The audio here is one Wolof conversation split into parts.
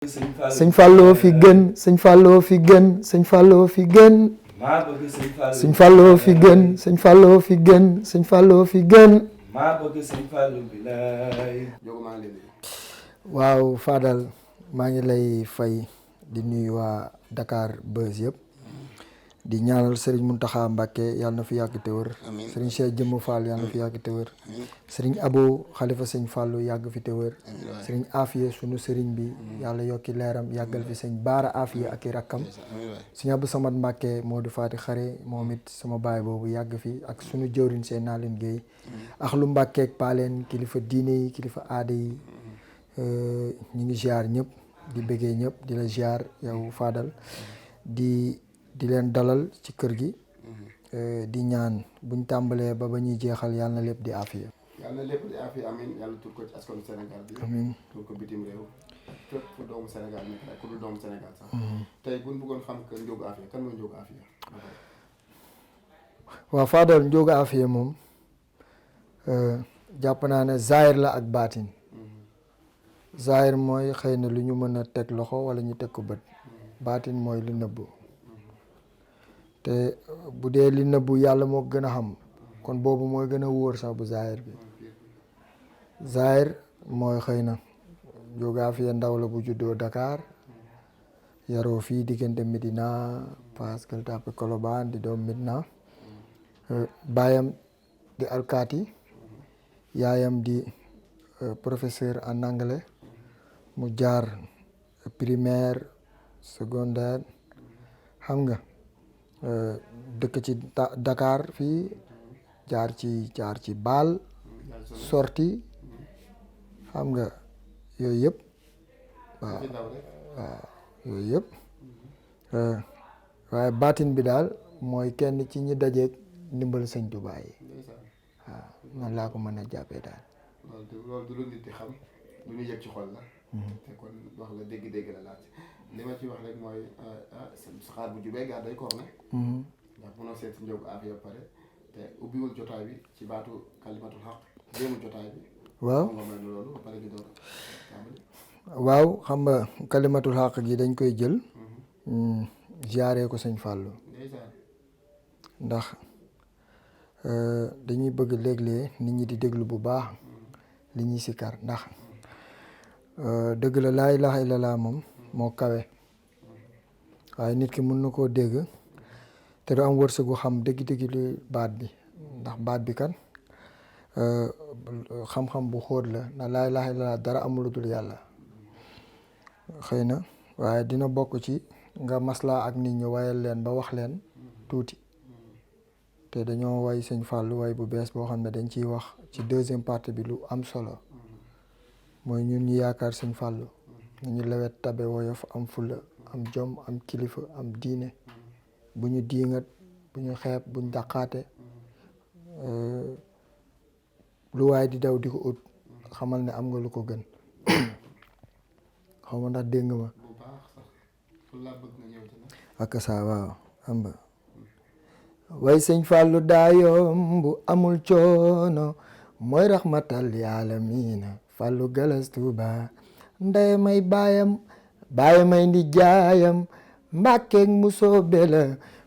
sëñ Fallou fi gën sëñ Fallou fi gën sëñ Fallou fi gën maa bëgg sëñ Fallou sëñ Fallou fi gën sëñ Fallou fi gën sëñ Fallou fi gën maa bëgg sëñ Fallou bilaay. waaw Fadal maa ngi lay fay di nuyu waa Dakar Buzz yëpp di ñaanal Serigne Mountakha Mbacké yàlla na fi yàgg te wër Serigne Cheikh Jëmm Fall yàlla na fi yàgg te wër Serigne Abo xalifa sëñ Fallou yàgg fi te wër Serigne Afia sunu Serigne bi yàlla yokki leeram yàggal fi sëñ Baara Afia ak i rakkam Serigne Abdou Samad Mbacké moo di faati xare moom it sama baay boobu yàgg fi ak sunu jëwriñ seen naa leen géey ak lu Mbacké ak paaleen kilifa diine yi kilifa aada yi ñu ngi ziar ñëpp di bëggee ñëpp di la ziar yow Fadal di leen dalal ci kër gi di ñaan buñ tàmbalee ba ñuy jeexal yàlla na lépp di afiya yàlla na lépp di afiya amiin yàlla tur ko ci askanu Sénégal bi amiin tur ko bitim réew fépp fu doomu Sénégal nekk rek ku dul doomu Sénégal sax tey buñ bëggoon xam que Ndiogou Afia kan mooy Ndiogou Afia waaw Fadal Ndiogou Afia moom jàpp naa ne zaahir la ak baatin zaahir mooy xëy na lu ñu mën a teg loxo wala ñu teg ko bët baatin mooy lu nëbbu te bu dee li nëbbu yàlla moo gën a xam kon boobu mooy gën a wóor sax bu zaahir bi zaahir mooy xëy na Ndiogou Afia ndaw la bu juddoo Dakar yaroo fii diggante Médina Fass Gueule Tapée Colobane di doom Médina baayam di alkaati yaayam di professeur en anglais mu jaar primaire secondaire xam nga dëkk ci Dakar fii jaar ci Baal sorti xam nga yooyu yëpp waaw yooyu yëpp waaye baatin bi daal mooy kenn ci ñi dajeeg ndimbal sëñ Tuubaa yi waaw man laa ko mën a jàppee daal loolu du lu nit di xam lu ñu yëg ci xol la te kon wax nga dégg-dégg la laaj li ma ci wax rek mooy saxaar bu jubee gaa day koor ne ndax mënoo seet si Ndiogou Afia pare te ubbiwul jotaay bi ci baatu kalimatul xaq déemul jotaay bi waaw nga may loolu ba pare gi door waaw xam nga kalimatul xaq gi dañ koy jël ziaree ko sëñ Fallou ndax dañuy bëgg léeg-léeg nit ñi di déglu bu baax li ñuy sikkar ndax dëgg la laa ilaaha illallaah moom moo kawe waaye nit ki mën na koo dégg te du am wërsëgu xam dëgg-dëgg li baat bi ndax baat bi kan xam-xam bu xóot la ndax laa ilaaha illallaah dara amul lu dul yàlla xëy na waaye dina bokk ci nga maslaa ak nit ñi wayal leen ba wax leen tuuti te dañoo way sëñ Fallou way bu bees boo xam ne dañ ciy wax ci deuxième partie bi lu am solo mooy ñun ñu yaakaar sëñ Fallou nañu lewet tabe woyof am fulla am jom am kilifa am diine bu ñu diingat bu ñu xeeb bu ñu daqaate lu waay di daw di ko ut xamal ne am nga lu ko gën xaw ma ndax dégg nga ma ak saa waaw am nga way sëñ Fallou daayoom bu amul coono mooy raxmatal yaalamiina Fallou Galas Touba ndey may baayam baay may ndi jaayam Mbàkkeeg musóobe la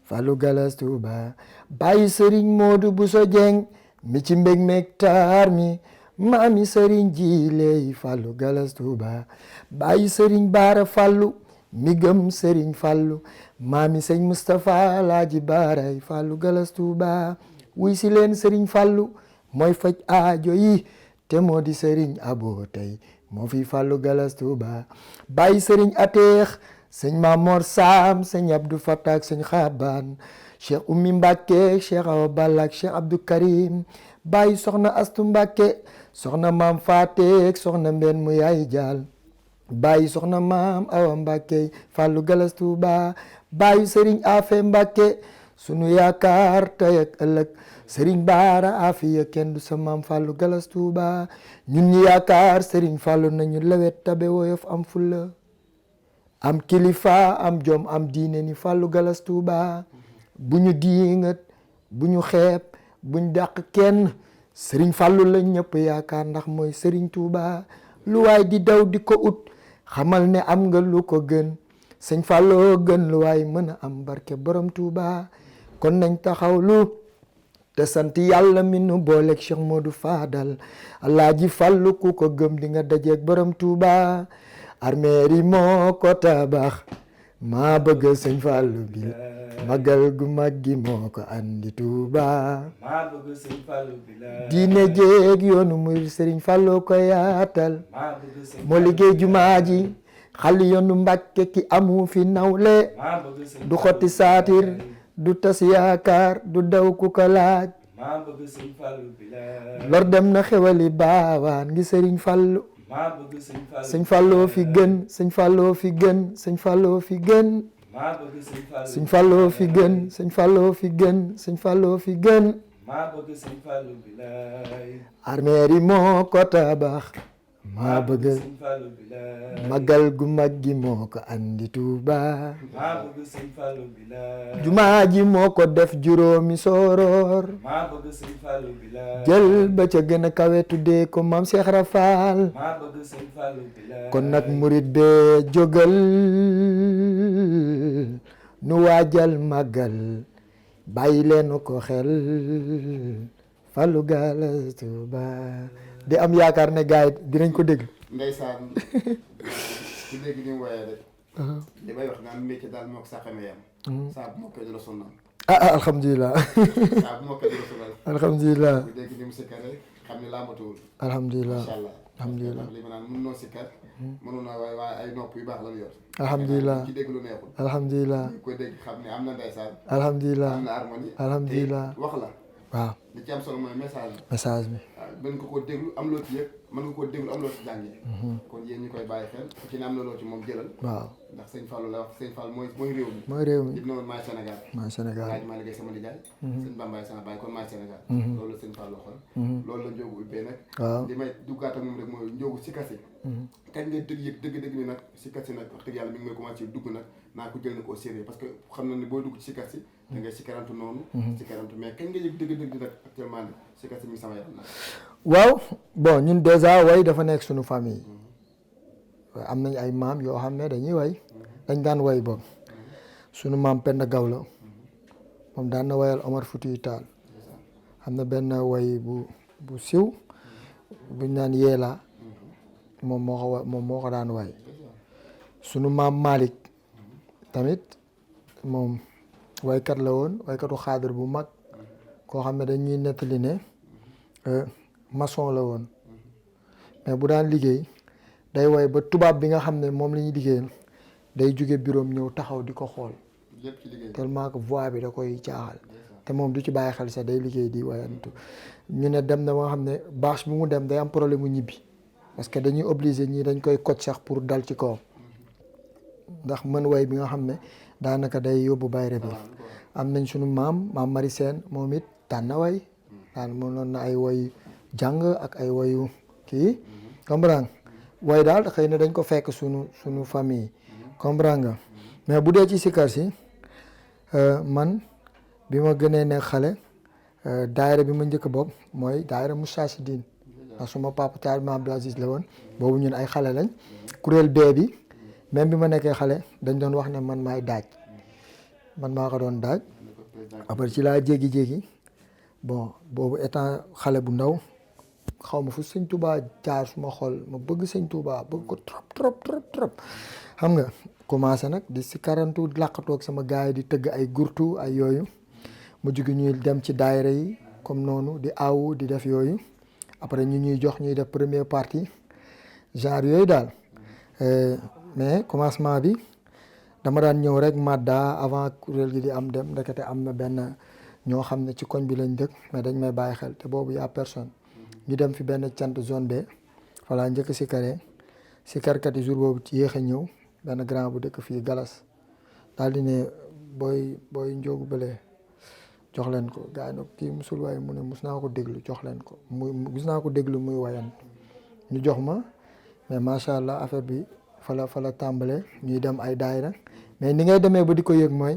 Fallou Galas Touba bàyyi sëriñ Moodu Buso Jeng mi ci mbég meeg taar mi maami sëriñ jiileey Fallou Galas Touba bàyyi sëriñ Baara Fallou mi gëm sëriñ Fallou maami sëñ Moustapha Laaji Baaray Fallou Galas Touba wuy si leen sëriñ Fallou mooy faj aajo yi te moo di sëriñ Abo tey moo fi Fallou Galas Touba bàyyi sëriñ Ateex sëñ Mamor Sam sëñ Abdou Fatak sëñ Xaban Cheikh Oumy Mbacké Cheikh Awa Balla ak Cheikh Abdou Karim bàyyi soxna Astu Mbacké soxna maam Fatek soxna Mbenn mu yaay jaal bàyyi soxna maam Awa Mbacké Fallou Galas Touba bàyyi sëriñ Afe Mbacké sunu yaakaar tey ak ëllëg sëriñ Baara Afia kenn du sa maam Fallou Galas Touba ñun ñi yaakaar sëriñ Fallou nañu lewet tabe woyof am fulla am kilifa am jom am diine ni Fallou Galas Touba bu ñu diingat bu ñu xeeb bu ñu dàq kenn sëriñ Fallou la ñëpp yaakaar ndax mooy sëriñ Touba lu waay di daw di ko ut xamal ne am nga lu ko gën sëñ Falloo gën lu waay mën a am barke borom Touba kon nañ taxawlu te sant yàlla mi nu booleeg Cheikh Modou Fadal Alaaji Fallu ku ko gëm di nga dajeeg borom Touba armeeri moo ko tabax maa bëgg sëñ Fallu bi magal gu mag gi moo ko andi Touba maa bëgg sëñ Fallu bi la diine jéeg yoonu muy sëriñ Falloo ko yaatal maa bëgg sëñ moo liggéey jumaa ji xali yoonu Mbàkke ki amu fi nawle maa bëgg sëñ du xotti saatir du tas yaakaar du daw ku ko laaj maa bëgg sëñ Fallu bi la lor dem na xewali baawaan ngi sëriñ Fallu maa bëgg sëñ Fallu sëñ Falloo fi gën sëñ Falloo fi gën sëñ Falloo fi gën maa bëgg sëñ Fallu sëñ Falloo fi gën sëñ Falloo fi gën sëñ Falloo fi gën maa bëgg sëñ Fallu bi la armeeri moo ko tabax maa bëgg sëñ Fallu bi la magal gu mag gi moo ko andi Touba maa bëgg sëñ Fallu bi la jumaa ji moo ko def juróomi sooroor maa bëgg sëñ Fallu bi la jël ba ca gën a kawe tuddee ko maam Cheikh Rafal maa bëgg sëñ Fallu bi la kon nag murit bee jógal nu waajal màggal bàyyi leen ko xel Fallou Galass Touba di am yaakaar ne gars yi dinañ ko dégg. ndeysaan ku dégg ni mu woyee rek li may wax naan métier daal moo ko saxamee yam saa bu mokkee du la sonal alhamdulilah saa bu mokkee du la sonal alhamdulilah ku dégg ni mu sikkare xam ne làmbatuwul alhamdulilah macha allah alhamdulilah li ma naan mën noo sikkar mënoon naa waaye ay nopp yu baax la yor alhamdulilah ci dégg lu neexul alhamdulilah ñu koy dégg xam ne am na ndeysaan alhamdulilah am na harmonie alhamdulilah te wax la waaw li ci am solo mooy message bi message bi waaw mën nga koo déglu am loo ci yëg mën nga koo déglu am loo ci jàngee kon yéen ñi koy bàyyi xel ku ci ne am na loo ci moom jëlal waaw ndax sëñ Fallou la wax sëñ Fall mooy réew mi mooy réew mi dib na woon maay Sénégal mooy Sénégal laaj maa liggéey sama nijaay sëñ Bambaye sama baay kon maay Sénégal loolu la sëñ Fall waxoon loolu la njóogu ubbee nag waaw li may duggaat ak moom rek mooy njóogu sikkat yi kañ ngay dëgg yëg dëgg-dëgg ni nag sikkat si nag wax dëgg yàlla mi ngi may commencé dugg nag naa ko jël na ko au sérieux parce que xam na ne boo dugg ci sikkat si da ngay sikkarantu noonu sikkarantu mais kañ nga yëg dëgg-dëgg nag actuellement ni sikkat si mi ngi sama yaram nag waaw bon ñun déjà way dafa nekk suñu famille am nañ ay maam yoo xam ne dañuy way dañ daan way boog suñu maam Penda Gawlo moom daan na wayal Omar Foutiyou Tall am na benn way bu siw buñ naan yeelaa moom moo ko daan way suñu maam Malick tamit moom waykat la woon waykatu xaadir bu mag koo xam ne dañuy nettali ne maçon la woon mais bu daan liggéey day way ba tubaab bi nga xam ne moom la ñuy liggéeyal day jóge bureau ñëw taxaw di ko xool yëpp ci liggéey tellement que voix bi da koy caaxal te moom du ci bàyyi xel sax day liggéey di wayantu ñu ne dem na ba nga xam ne bâche bu mu dem day am problème mu ñibbi parce que dañuy obligé ñii dañ koy coach sax pour dal ci kawam ndax mën way bi nga xam ne daanaka day yóbbu bayre bi am nañ suñu maam Mari Sène moom it daan na way daan mënoon na ay woy jàng ak ay woyu kii comprendre way daal xëy na dañ ko fekk suñu famille comprendre nga mais bu dee ci sikar si man bi ma gënee nekk xale daayira bi ma njëkk bokk mooy daayira Moustarchidine ndax suma papa taalibe Maam Abdou Aziz la woon boobu ñun ay xale lañ kuréel bee bi même bi ma nekkee xale dañ doon wax ne man maay daaj man maa ko doon daaj après ci laa jéegi-jéegi bon boobu étant xale bu ndaw xaw ma fu sëñ Touba jaar suma xol ma bëgg sëñ Touba bëgg ko trop xam nga commencé nag di si karantu làqatoog sama gars yi di tëgg ay gurtu ay yooyu mu jugi ñuy dem ci daayira yi comme noonu di awu di def yooyu après ñu ñuy jox ñuy def première partie genre yooyu daal mais commencement bi dama daan ñëw rek madda avant kuréel gi di am dem ndekete am na benn ñoo xam ne ci koñ bi lañ dëkk mais dañ may bàyyi xel te boobu y'a personne ñu dem fi benn cant zone B voilà njëkk si karee si karkat yi jour boobu ci yéex a ñëw benn grand bu dëkk fii Galas daal di ne booy njóogu bële jox leen ko gars yi nag kii musul waaye mu ne mus naa ko déglu jox leen ko gis naa ko déglu muy wayan ñu jox ma mais macha allah affaire bi fa la tàmbale ñuy dem ay daayira mais ni ngay demee ba di ko yëg mooy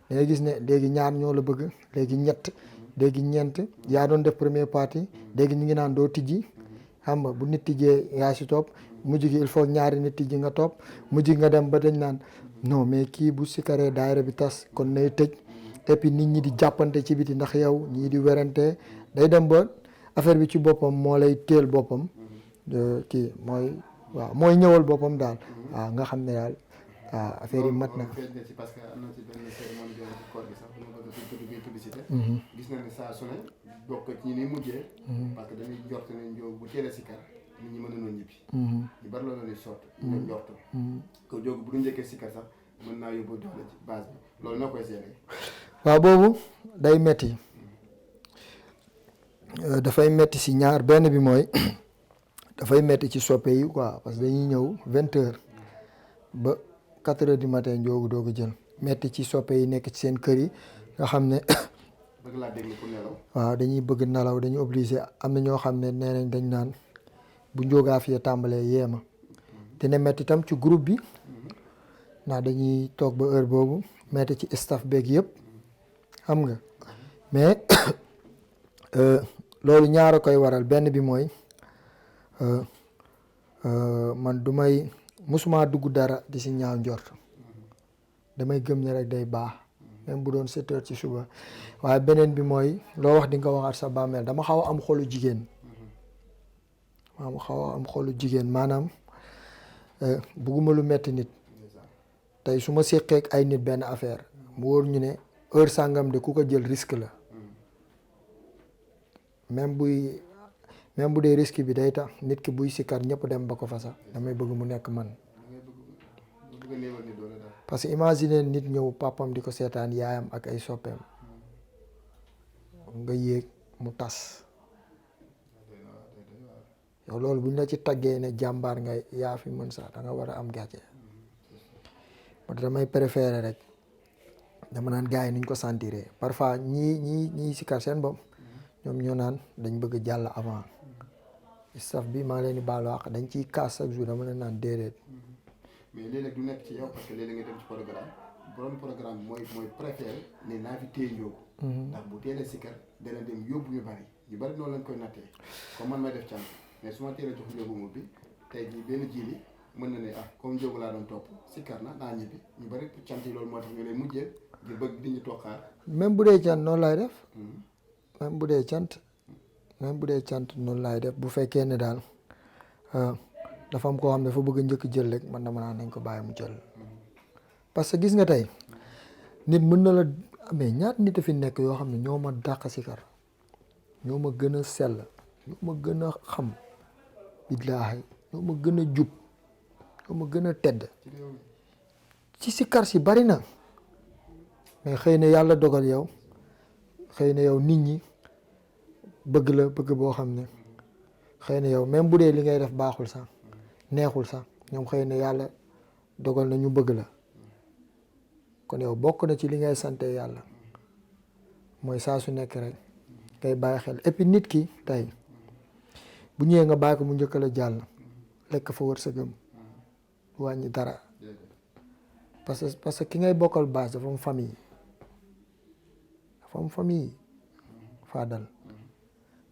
da ngay gis ne léegi ñaar ñoo la bëgg léegi ñett léegi ñeent yaa doon def première partie léegi ñu ngi naan doo tijji xam nga bu nit tijjee yaa si topp mujj gi il faut ñaari nit ji nga topp mujj gi nga dem ba dañ naan non mais kii bu sikaree daayira bi tas kon nay tëj et puis nit ñi di jàppante ci biti ndax yow ñii di werante day dem ba affaire bi ci boppam moo lay teel boppam kii mooy ñëwal boppam daal waaw nga xam ne daal waaw affaire yi mat na. parce que am na ci benn cérémonie bi ci koor gi sax bu ma bëgg a tudd publicité. gis na ne saa su ne bokk ci ñi ni mujjee. parce que dañuy njort ne njóog bu teel a sikar nit ñi mën nañoo ñibbi. ñu bari loolu la ñuy sott. ñoom njort. que njóog bu du njëkkee sikar sax mën naa yóbbu doole ci base bi loolu noo koy seetlee. waaw boobu day metti dafay metti si ñaar benn bi mooy dafay metti ci soppe yi quoi parce que dañuy ñëw 20h ba 4h du matin njoogu doo ko jël metti ci soppe yi nekk ci seen kër yi nga xam ne bëgg laa déglu pour nelaw. waaw dañuy bëgg nelaw dañuy obligé am na ñoo xam ne nee nañ dañ naan bu njóogaa fi tàmbalee yeema dina metti tam ci groupe bi ndax dañuy toog ba heure boobu metti ci staff beeg yëpp xam nga mais loolu ñaar a koy waral benn bi mooy man du may musuma dugg dara di si ñaaw njort damay gëm ne rek day baax même bu doon 7h ci suba waaye beneen bi mooy loo wax di nga waxaat sa bàmmeel dama xaw a am xolu jigéen maanaam bugguma lu metti nit tey su ma séqee ak ay nit benn affaire mu wóor ñu ne heure sàngam de ku ko jël risque la même bu dee risque bi day tax nit ki buy sikkar ñëpp dem ba ko fa sax damay bëgg mu nekk man parce que imagine nit ñëw papam di ko seetaan yaayam ak ay soppeem nga yéeg mu tas yow loolu buñ la ci taggee ne jàmbaar nga yaa fi mën sax da nga war a am gàcce moo tax damay préférer rek dama naan gars yi nuñ ko sentiree parfois ñii sikkar seen bopp ñoom ñoo naan dañ bëgg jàll avant staff bi maa leen di baalu àq dañ ciy kaas chaque jour dama leen naan déedéet. mais léeg-léeg du nekk ci yow parce que léeg-léeg nga dem ci programme borom programme mooy préféré ne naa fi téye njóogu ndax bu teelee sikkar dana dem yóbbu ñu bari noonu lañ koy nattee comme man may def cant mais su ma teelee jox njóogu mu bi tey jii benn jiili mën na ne comme njóogu laa doon topp sikkar na naa ñibbi ñu bari cant yi loolu moo tax ñu lay mujjee ngir bëgg di ñu toog xaar. même bu dee cant noonu laay def. même bu dee cant noonu laay def bu fekkee ne daal dafa am koo xam ne dafa bëgg njëkk jël rek man dama naan nañ ko bàyyi mu jël parce que gis nga tey nit mën na la amee ñaata nit a fi nekk yoo xam ne ñoo ma dàq sikar ñoo ma gën a sell ñoo ma gën a xam billaahi ñoo ma gën a jub ñoo ma gën a tedd ci sikar si bari na mais xëy na yàlla dogal yow xëy na yow nit ñi bëgg la bëgg boo xam ne xëy na yow même bu dee li ngay def baaxul sax neexul sax ñoom xëy na yàlla dogal na ñu bëgg la kon yow bokk na ci li ngay sante yàlla mooy saa su nekk rek ngay bàyyi xel et puis nit ki tey bu ñëwee nga bàyyi ko mu njëkk la jàll lekk fa wërsëgam du wàññi dara parce que ki ngay bokkal base dafa am famille faadal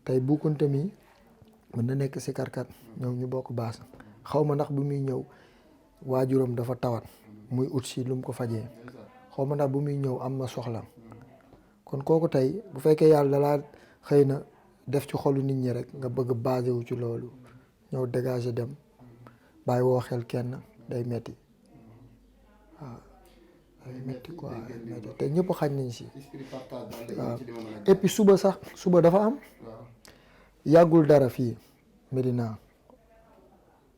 tey bukkunte mi mën na nekk si karkat ñëw ñu bokk baas xaw ma ndax bu muy ñëw waajuram dafa tawat muy ut si lu mu ko fajee xaw ma ndax bu muy ñëw am na soxla kon kooku tey bu fekkee yàlla dalaa xëy na def ci xolu nit ñi rek nga bëgg basé wu ci loolu ñëw dégager dem bàyyi woo xel kenn day metti waaw day metti quoi metti te ñëpp xañ nañ si waaw et puis suba dafa am yàggul dara fii Medina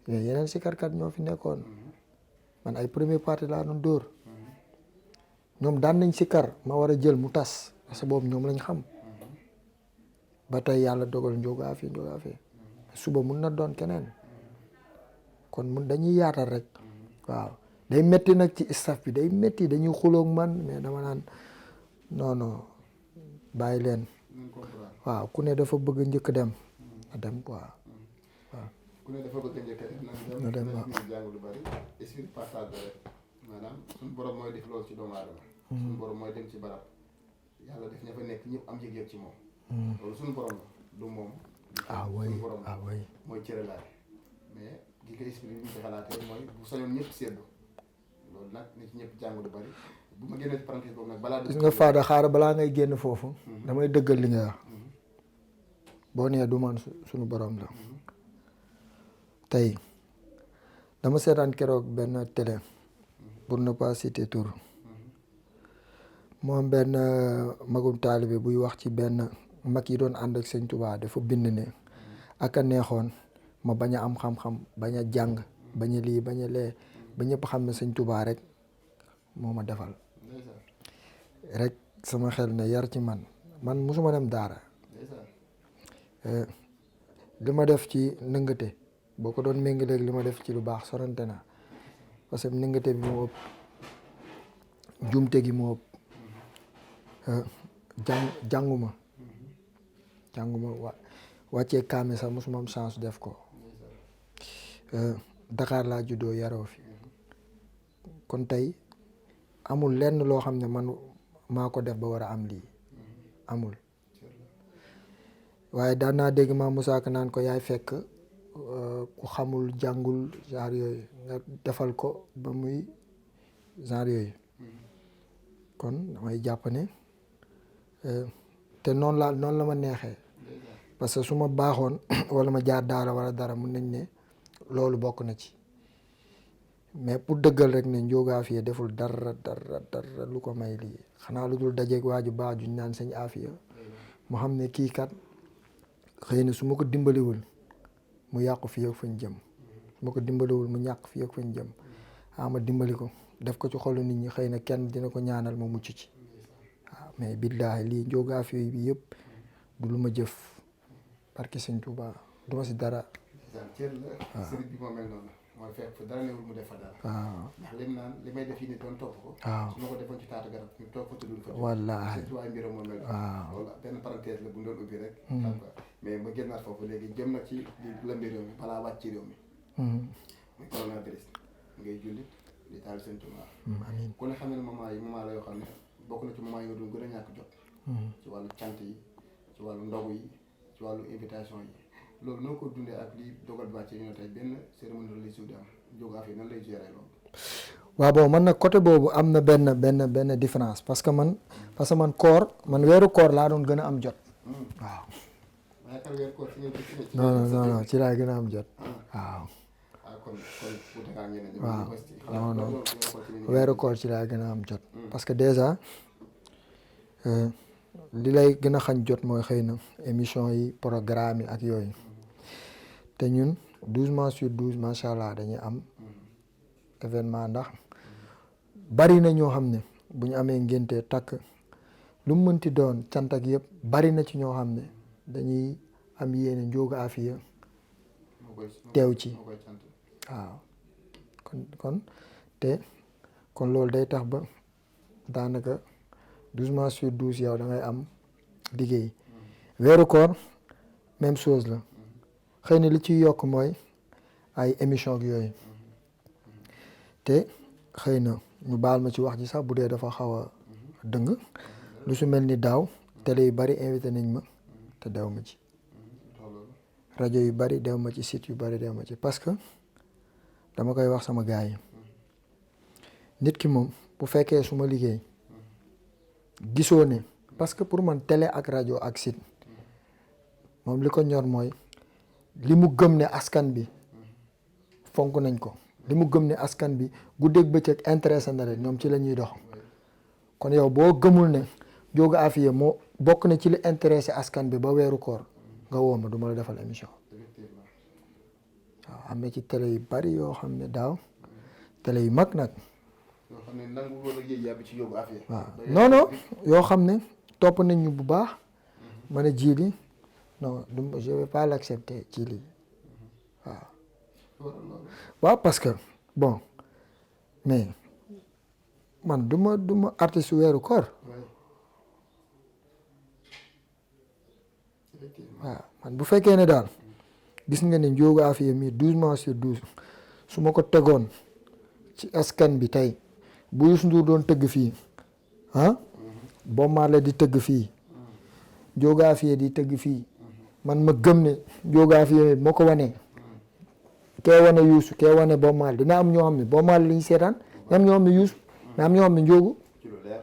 yeneen sikarkat ñoo fi nekkoon man ay première partie laa doon dóor ñoom daan nañ sikar ma war a jël mu tas parce que boobu ñoom lañ xam ba tey yàlla dogal njóogaa fi suba mun na doon keneen kon mun dañuy yaatal rek waaw day metti nag ci staff bi day metti dañuy xuloog man mais dama naan non bàyyi leen waaw ku ne dafa bëgg njëkk dem na dem quoi waaw. ku ne dafa bëgg njëkk dem na dem waaw jàng lu bari esprit partage rek maanaam suñu borom mooy def loolu ci doomu aadama. suñu borom mooy dem ci barab yàlla def ña fa nekk ñëpp am yëg-yëg ci moom. loolu suñu borom la du moom. ah oui suñu borom ah oui mooy cëralaay mais di ko expliqué bi ñu ko xalaatee mooy bu sañoon ñëpp seddu loolu nag ni ci ñëpp jàng du bari bu ma génnee ci parenthèse boobu nag balaa. gis nga Fada xaaral balaa ngay génn foofu. damay dëggal li nga wax. boo nee du man suñu borom la. tey dama seetaan keroog benn télé. pour ne pas citer tur. moom benn magum taalibe buy wax ci benn mag yi doon ànd ak sëñ Tuubaa dafa bind ne. ak a neexoon ma bañ a am xam-xam bañ a jàng bañ a lii bañ a lee ba ñëpp xam ne sëñ Tuubaa rek moo ma defal. rek sama xel ne yar ci man musuma dem daara. li ma def ci nëngate boo ko doon méngaleeg li ma def ci lu baax sorante na parce que nëngate bi moo ëpp jumte gi moo ëpp jànguma wàccee kaame sax musuma am chance def ko. Dakar laa juddoo yaroo fi kon tey amul lenn loo xam ne man maa ko def ba war a am lii amul. waaye daan naa dégg Maam Moussa Ka naan ko yaay fekk ku xamul jàngul genre yooyu nga defal ko ba muy genre yooyu kon damay jàpp ne te noonu la ma neexee parce que su ma baaxoon wala ma jaar daara wala dara mun nañ ne loolu bokk na ci mais pour dëggal rek ne Ndiogou Afia deful dara lu ko may lii xanaa lu dul dajeeg waaju baax juñ naan sëñ Afia mu xam ne kii kat xëy na su ma ko dimbaliwul mu yàqu fii ak fañ jëm su ma ko dimbaliwul mu ñàkk fii ak fañ jëm ma dimbali ko def ko ci xolu nit ñi xëy na kenn dina ko ñaanal ma mucc ci waaw mais billaahi lii Ndiogou Afia bi yëpp du lu ma jëf barki sëñ Tuubaa du ma si dara. waaw sëriñ bi moo mel noonu mooy fekk fa dara newul mu def fa dara. waaw ndax lim naan li may def yi nit doon topp ko. waaw su ma ko defoon ci taatu garab ñu toog fa tuddul fa. wallaahi surtout waaye mbiram moo mel. waaw loolu benn parenthèse la bu ñu doon ubbi rek. xam nga mais ma génnaat foofu léegi jëm na ci li lëmbi réew mi balaa wàcc ci réew mi. muy coronavirus ngay jullit di taal seen Tuubaa. amiin ku ne xam ne moment la yoo xam ne bokk na ci moment yi nga doon gën a ñàkk jot. ci wàllu cant yi ci wàllu ndogu yi ci wàllu invitation yi loolu noo ko dundee ak li dogal bi wàccee ñu ne tey benn cérémonie religieuse di am Ndiogou Afia nan lay gérer loolu. waaw bon man nag côté boobu am na benn différence parce que man weeru koor laa doon gën a am jot. waaw. non ci laa gën a am jot. waaw. waaw non weeru koor ci laa gën a am jot. parce que déjà li lay gën a xañ jot mooy xëy na émission yi programme yi ak yooyu te ñun 12 mois sur 12 macha allah dañuy am événement ndax bari na ñoo xam ne bu ñu amee ngénte takk lu mu mënti doon cant ak yëpp bari na ci ñoo xam ne dañuy am yéene Ndiogou Afia teew ci waaw kon loolu day tax ba daanaka 12 mois sur 12 yow da ngay am liggéey weeru koor même chose la xëy na li ciy yokk mooy ay émission ak yooyu te xëy na ñu baal ma ci wax ji sax bu dee dafa xaw a dëng lu su mel ni daaw télé yu bari invité nañ ma te dew ma ci rajo yu bari dew ma ci site yu bari dew ma ci parce que dama koy wax sama gars yi nit ki moom bu fekkee su ma liggéey gisoo ne parce que pour man télé ak rajo ak site moom li ko ñor mooy li mu gëm ne askan bi fonk nañ ko li mu gëm ne askan bi guddeeg bëccëg intéressé na leen ñoom ci la ñuy dox kon yow boo gëmul ne Ndiogou Afia moo bokk na ci li intéressé askan bi ba weeru koor nga woo ma du ma la defal émission waaw am na ci télé yu bari yoo xam ne daaw télé yu mag nag yoo xam ne nangu wala yéeg yàbbi ci Ndiogou Afia. waaw non yoo xam ne topp nañ ñu bu baax ma ne Djily non je vais pas l'accepter Djily waaw parce que bon mais man du ma artiste weeru koor waaw man bu fekkee ne daal gis nga ne Ndiogou Afia mi 12 mois sur 12 su ma ko tegoon ci askan bi tey bu Youssou Ndour doon tëgg fii Bob Marley di tëgg fii Ndiogou Afia di tëgg fii man ma gëm ne Ndiogou Afia moo ko wanee kee wane Youssou kee wane Bob Marley dina am ñoo xam ne Bob Marley la ñuy seetaan dina am ñoo xam ne Youssou dina am ñoo xam ne Ndiogou ci lu leer.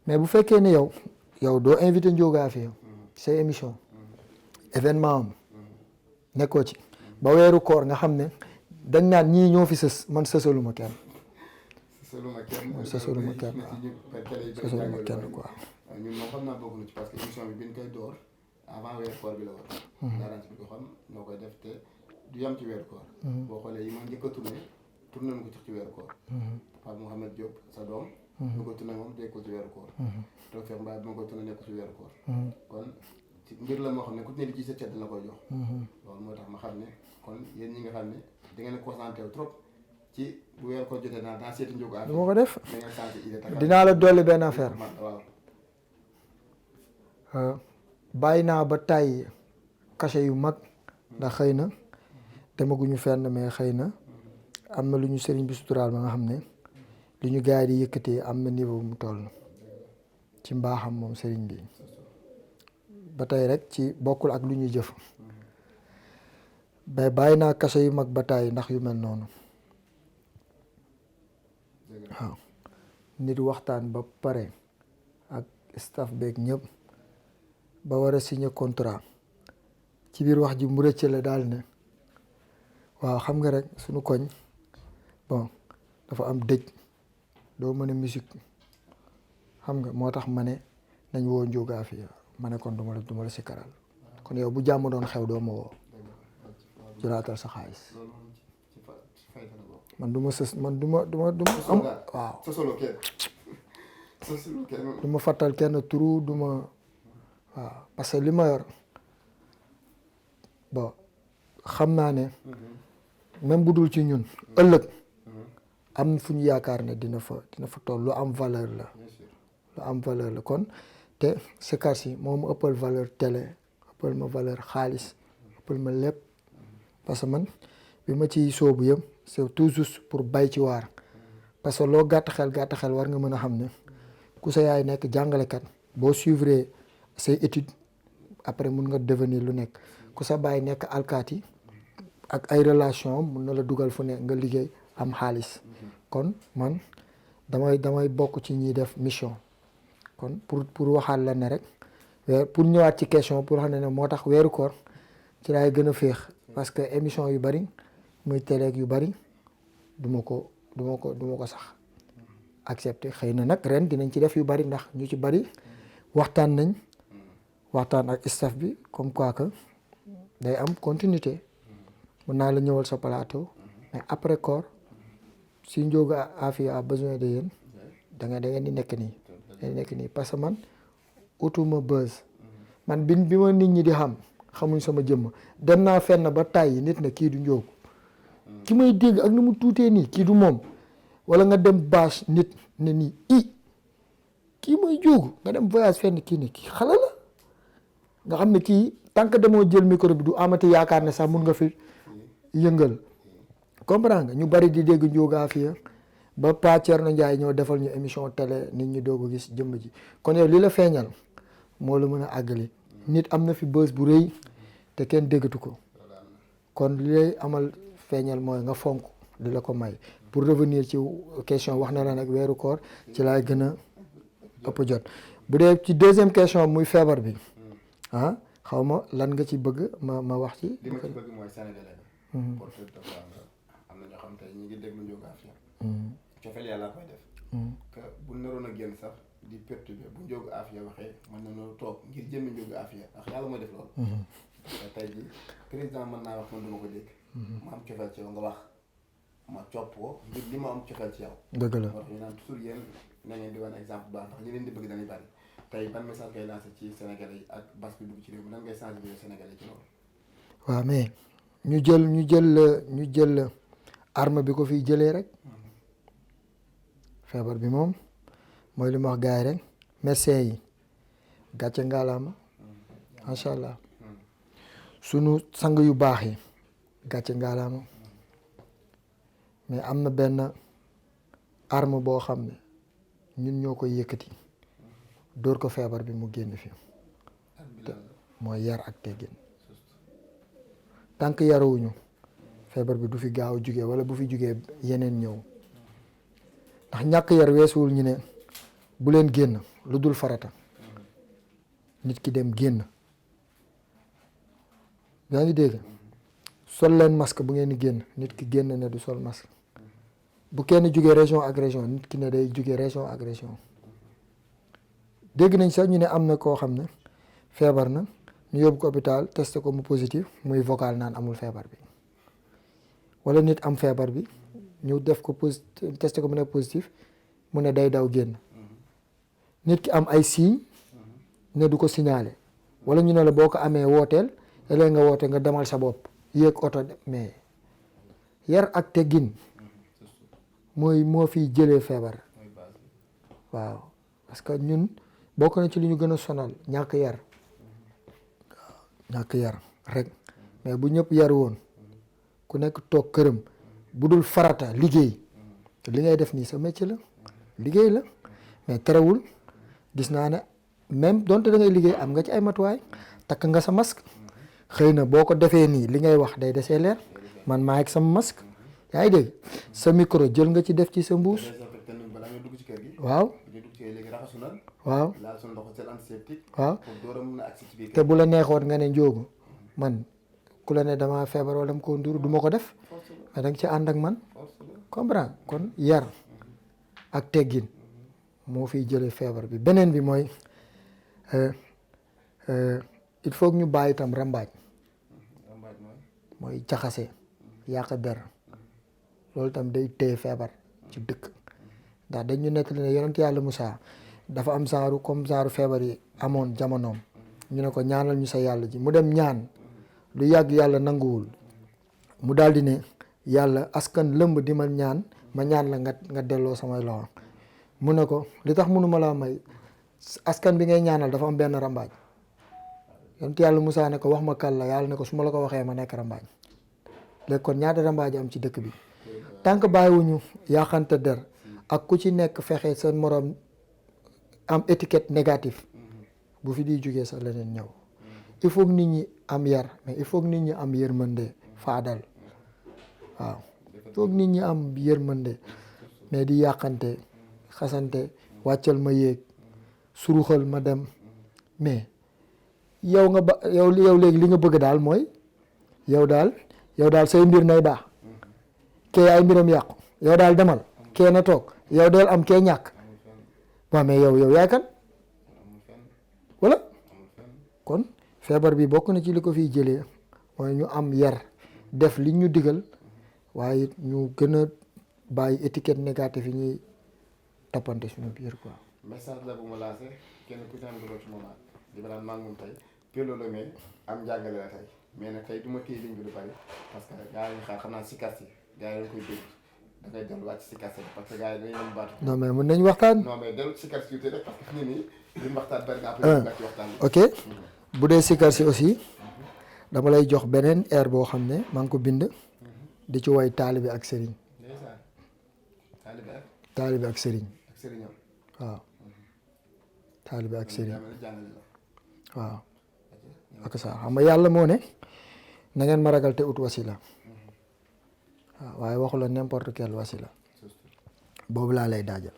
mais bu fekkee ne yow doo invité Ndiogou Afia say émission événement am nekkoo ci ba weeru koor nga xam ne dañ naan ñii ñoo fi sës man sësaluma kenn sësaluma kenn. sësaluma kenn sësaluma kenn quoi. ñun moom xam naa bokk na ci parce que émission bi biñ koy door avant weer koor bi la woon. garanti bi ko xam noo koy def te du yam ci weer koor. boo xoolee yi ma njëkk a tourné nañ ko ci weeru koor. Pape Mouhamed Diop sa doom. ñu ko tourné moom dégg ko ci weeru koor. toog Cheikh Mbaye bi ma ko tourné nekk ci weeru koor. kon ci mbir la moo xam ne ku ne li ci sa cet dina koy jox. loolu moo tax ma xam ne kon yéen ñi nga xam ne da ngeen a concentré trop ci bu weer koor jotee naa seeti Ndiogou Afia. du ma ko def da ngeen changé idée dinaa la dolli benn affaire. waaw. bàyyi naa ba tàyyi cachet yu mag ndax xëy na demaguñu fenn mais xëy na am na lu ñu sëriñ bi suturaal ba nga xam ne li ñu gars yi di yëkkatee am na niveau mu toll ci mbaaxam moom sëriñ bi ba tey rek ci bokkul ak lu ñuy jëf mais bàyyi naa cachet yu mag ba tàyyi ndax yu mel noonu waaw nit waxtaan ba pare ak staff beeg ñëpp ba war a signer contrat ci biir wax ji mu rëcc la daal ne waaw xam nga rek suñu koñ bon dafa am dëj doo mën a musique xam nga moo tax ma ne nañ woo Ndiogou Afia ma ne kon du ma la sikkaral kon yow bu jàmm doon xew doo ma woo jëlaatal sa xaalis man du ma sës man du ma am waaw du ma fàttal kenn turu du ma waaw parce que li ma yor bon xam naa ne même bu dul ci ñun ëllëg am fu ñu yaakaar ne dina fa toll lu am valeur la kon te sikar si moom ëppal valeur télé ëppal ma valeur xaalis ëppal ma lépp parce que man bi ma ciy soobu yëpp c'est tout juste pour bay ci waar parce que loo gàtt xel war nga mën a xam ne ku sa yaay nekk jàngalekat boo suivre say études après mun nga devenir lu nekk ku sa baay nekk alkaati ak ay relation mun na la dugal fu ne nga liggéey am xaalis kon man damay bokk ci ñiy def mission kon pour waxaat la ne rek pour ñëwaat ci question pour xam ne moo tax weeru koor ci laay gën a féex parce que émission yu bari muy télé yu bari du ma ko sax accepté xëy na nag ren dinañ ci def yu bari ndax ñu ci bari waxtaan ak staff bi comme quoi que day am continuité mën naa la ñëwal sa plateau mais après koor si Ndiogou Afia a besoin de yéen da ngeen di nekk nii parce que man utuma buzz man bi ma nit ñi di xamuñ sama jëmm dem naa fenn ba tàyyi nit na kii du Ndiogou ki may dégg ak ni mu tuutee nii kii du moom wala nga dem bâche nit ne nii kii mooy Ndiogou nga dem voyage fenn kii ne kii xale la nga xam ne kii tant que demoo jël micro bi du amati yaakaar ne sax mun nga fi yëngal comprendre nga ñu bari di dégg Ndiogou Afia ba Pa Thierno Ndiaye ñoo defal ñu émission télé nit ñi doog a gis jëmm ji kon yow li la feeñal moo la mën a àggali nit am na fi bës bu rëy te kenn déggatu ko kon li lay amal feeñal mooy nga fonk di la ko may pour revenir ci question wax na la nag weeru koor ci laay gën a ëpp jot bu dee ci deuxième question muy feebar bi xaw ma lan nga ci bëgg ma wax ci. li ma ci bëgg mooy sénégalais la. porteur de voix am na ñoo xam tey ñu ngi déglu Ndiogou Afia. cofeel yàlla koy def. que bu naroon a génn sax di perturbé bu Ndiogou Afia waxee mën nañoo toog ngir jëmmi Ndiogou Afia ndax yàlla mooy def loolu. tey jii président mën naa wax man duma ko dégg. ma am cofeel ci yow nga wax ma copp ko ngir li ma am cofeel ci yow. dëgg la wax ñu naan toujours yéen na ngeen di wan exemple bu baax ndax ñi leen di bëgg dañuy bari. tey ban message ngay lancé ci Sénégalais yi ak bas bi dugg ci réew mi nan ngay sensibiliser Sénégalais ci loolu. waaw mais ñu jël arme bi ko fiy jëlee rek feebar bi moom mooy li ma wax gars yi rek médecins yi gàcce ngaalaama macha allah sunu sang yu baax yi gàcce ngaalaama mais am na benn arme boo xam ne ñun ñoo koy yëkkati. dóor ko feebar bi mu génn fi mooy yar ak teggin tant que yarawuñu feebar bi du fi gaaw jugee wala bu fi jugee yeneen ñëw ndax ñàkk yar weesuwul ñu ne bu leen génn lu dul farata nit ki dem génn yaa ngi dégg sol leen masque bu ngeen di génn nit ki génn ne du sol masque bu kenn jugee région ak région nit ki ne day jugee région ak région dégg nañ sax ñu ne am na koo xam ne feebar na ñu yóbbu ko hôpital testé ko mu positif muy vocal naan amul feebar bi wala nit am feebar bi ñu def ko positif testé ko mu ne positif mu ne day daw génn nit ki am ay signes ne du ko signaler wala ñu ne la boo ko amee wooteel léeg nga woote nga demal sa bopp yéeg oto mais yar ak teggin moo fiy jëlee feebar waaw parce que ñun bokk na ci li ñu gën a sonal ñàkk yar ñàkk yar rek mais bu ñëpp yar woon ku nekk toog këram bu dul farata liggéey li ngay def nii sa métier la liggéey la mais terewul gis naa ne même donte da ngay liggéey am nga ci ay matuwaay takk nga sa masque xëy na boo ko defee nii li ngay wax day desee leer man maa ak sama masque yaa ngi dégg sa micro jël nga ci def ci sa mbuus waaw waaw waaw te bu la neexoon nga ne njóogu man ku la ne dama feebar wala dama ko ndur du ma ko def mais danga ci ànd ak man comprendre kon yar ak teggin moo fiy jëlee feebar bi beneen bi mooy il faut ñu bàyyi itam rambaaj mooy jaxase yàq der loolu itam day téye feebar ci dëkk ndax dañu nettali ne yonent yàlla Musaa dafa am genre comme genre feebar yi amoon jamonoom ñu ne ko ñaanal ñu sa yàlla ji mu dem ñaan lu yàgg yàlla nanguwul mu daal di ne yàlla askan lëmb di ma ñaan la nga delloo samay loxo mu ne ko li tax mënuma laa may askan bi ngay ñaanal dafa am benn rambaaj yonent yàlla Musaa ne ko wax ma kal la yàlla ne ko su ma la ko waxee ma nekk rambaaj léegi kon ñaata rambaaj am ci dëkk bi tant que bàyyiwuñu yàqante der ak ku ci nekk fexe sa morom am étiquette négatif bu fi di jógee sax leneen ñëw il faut que nit ñi am yar mais il faut que nit ñi am yërmande faadal waaw il faut que nit ñi am yërmande mais di yàqante xasante wàccal ma yéeg suruxal ma dem mais yow léegi li nga bëgg daal mooy yow daal say mbir nay baax kee ay mbiram yàqu yow daal demal kee na toog yow del am kee ñàkk waaw mais yow yaay kan wala kon feebar bi bokk na ci li ko fiy jëlee mooy ñu am yar def li ñu digal waaye ñu gën a bàyyi étiquette négative yi ñuy toppante suñu biir quoi. message la bu ma lancé kenn ku ci am lu ci moment di balaa maa ngi moom tey Pello la mais am njàngale la tey mais nag tey du ma téye ligne bi lu bari parce que gars yi xaar xam naa si kàr si gars yi dañ koy dégg da ngay delluwaat si kàr si parce que gars yi dañuy dem baatu. non mais mën nañu waxtaan. non mais dellu si kàr si tuuti rek parce que fi mu ne nii li mu waxtaan bari nga après nga ci waxtaan. ok bu dee sikar si aussi dama lay jox beneen air boo xam ne maa ngi ko bind di ci woy taalibe ak sëriñ. taalibe ak sëriñ. waaw taalibe ak sëriñ waaw ak ça xam nga yàlla moo ne na ngeen ma ragal te ut wasila waaw waaye waxu la n'importe quel wasila boobu laa lay daajal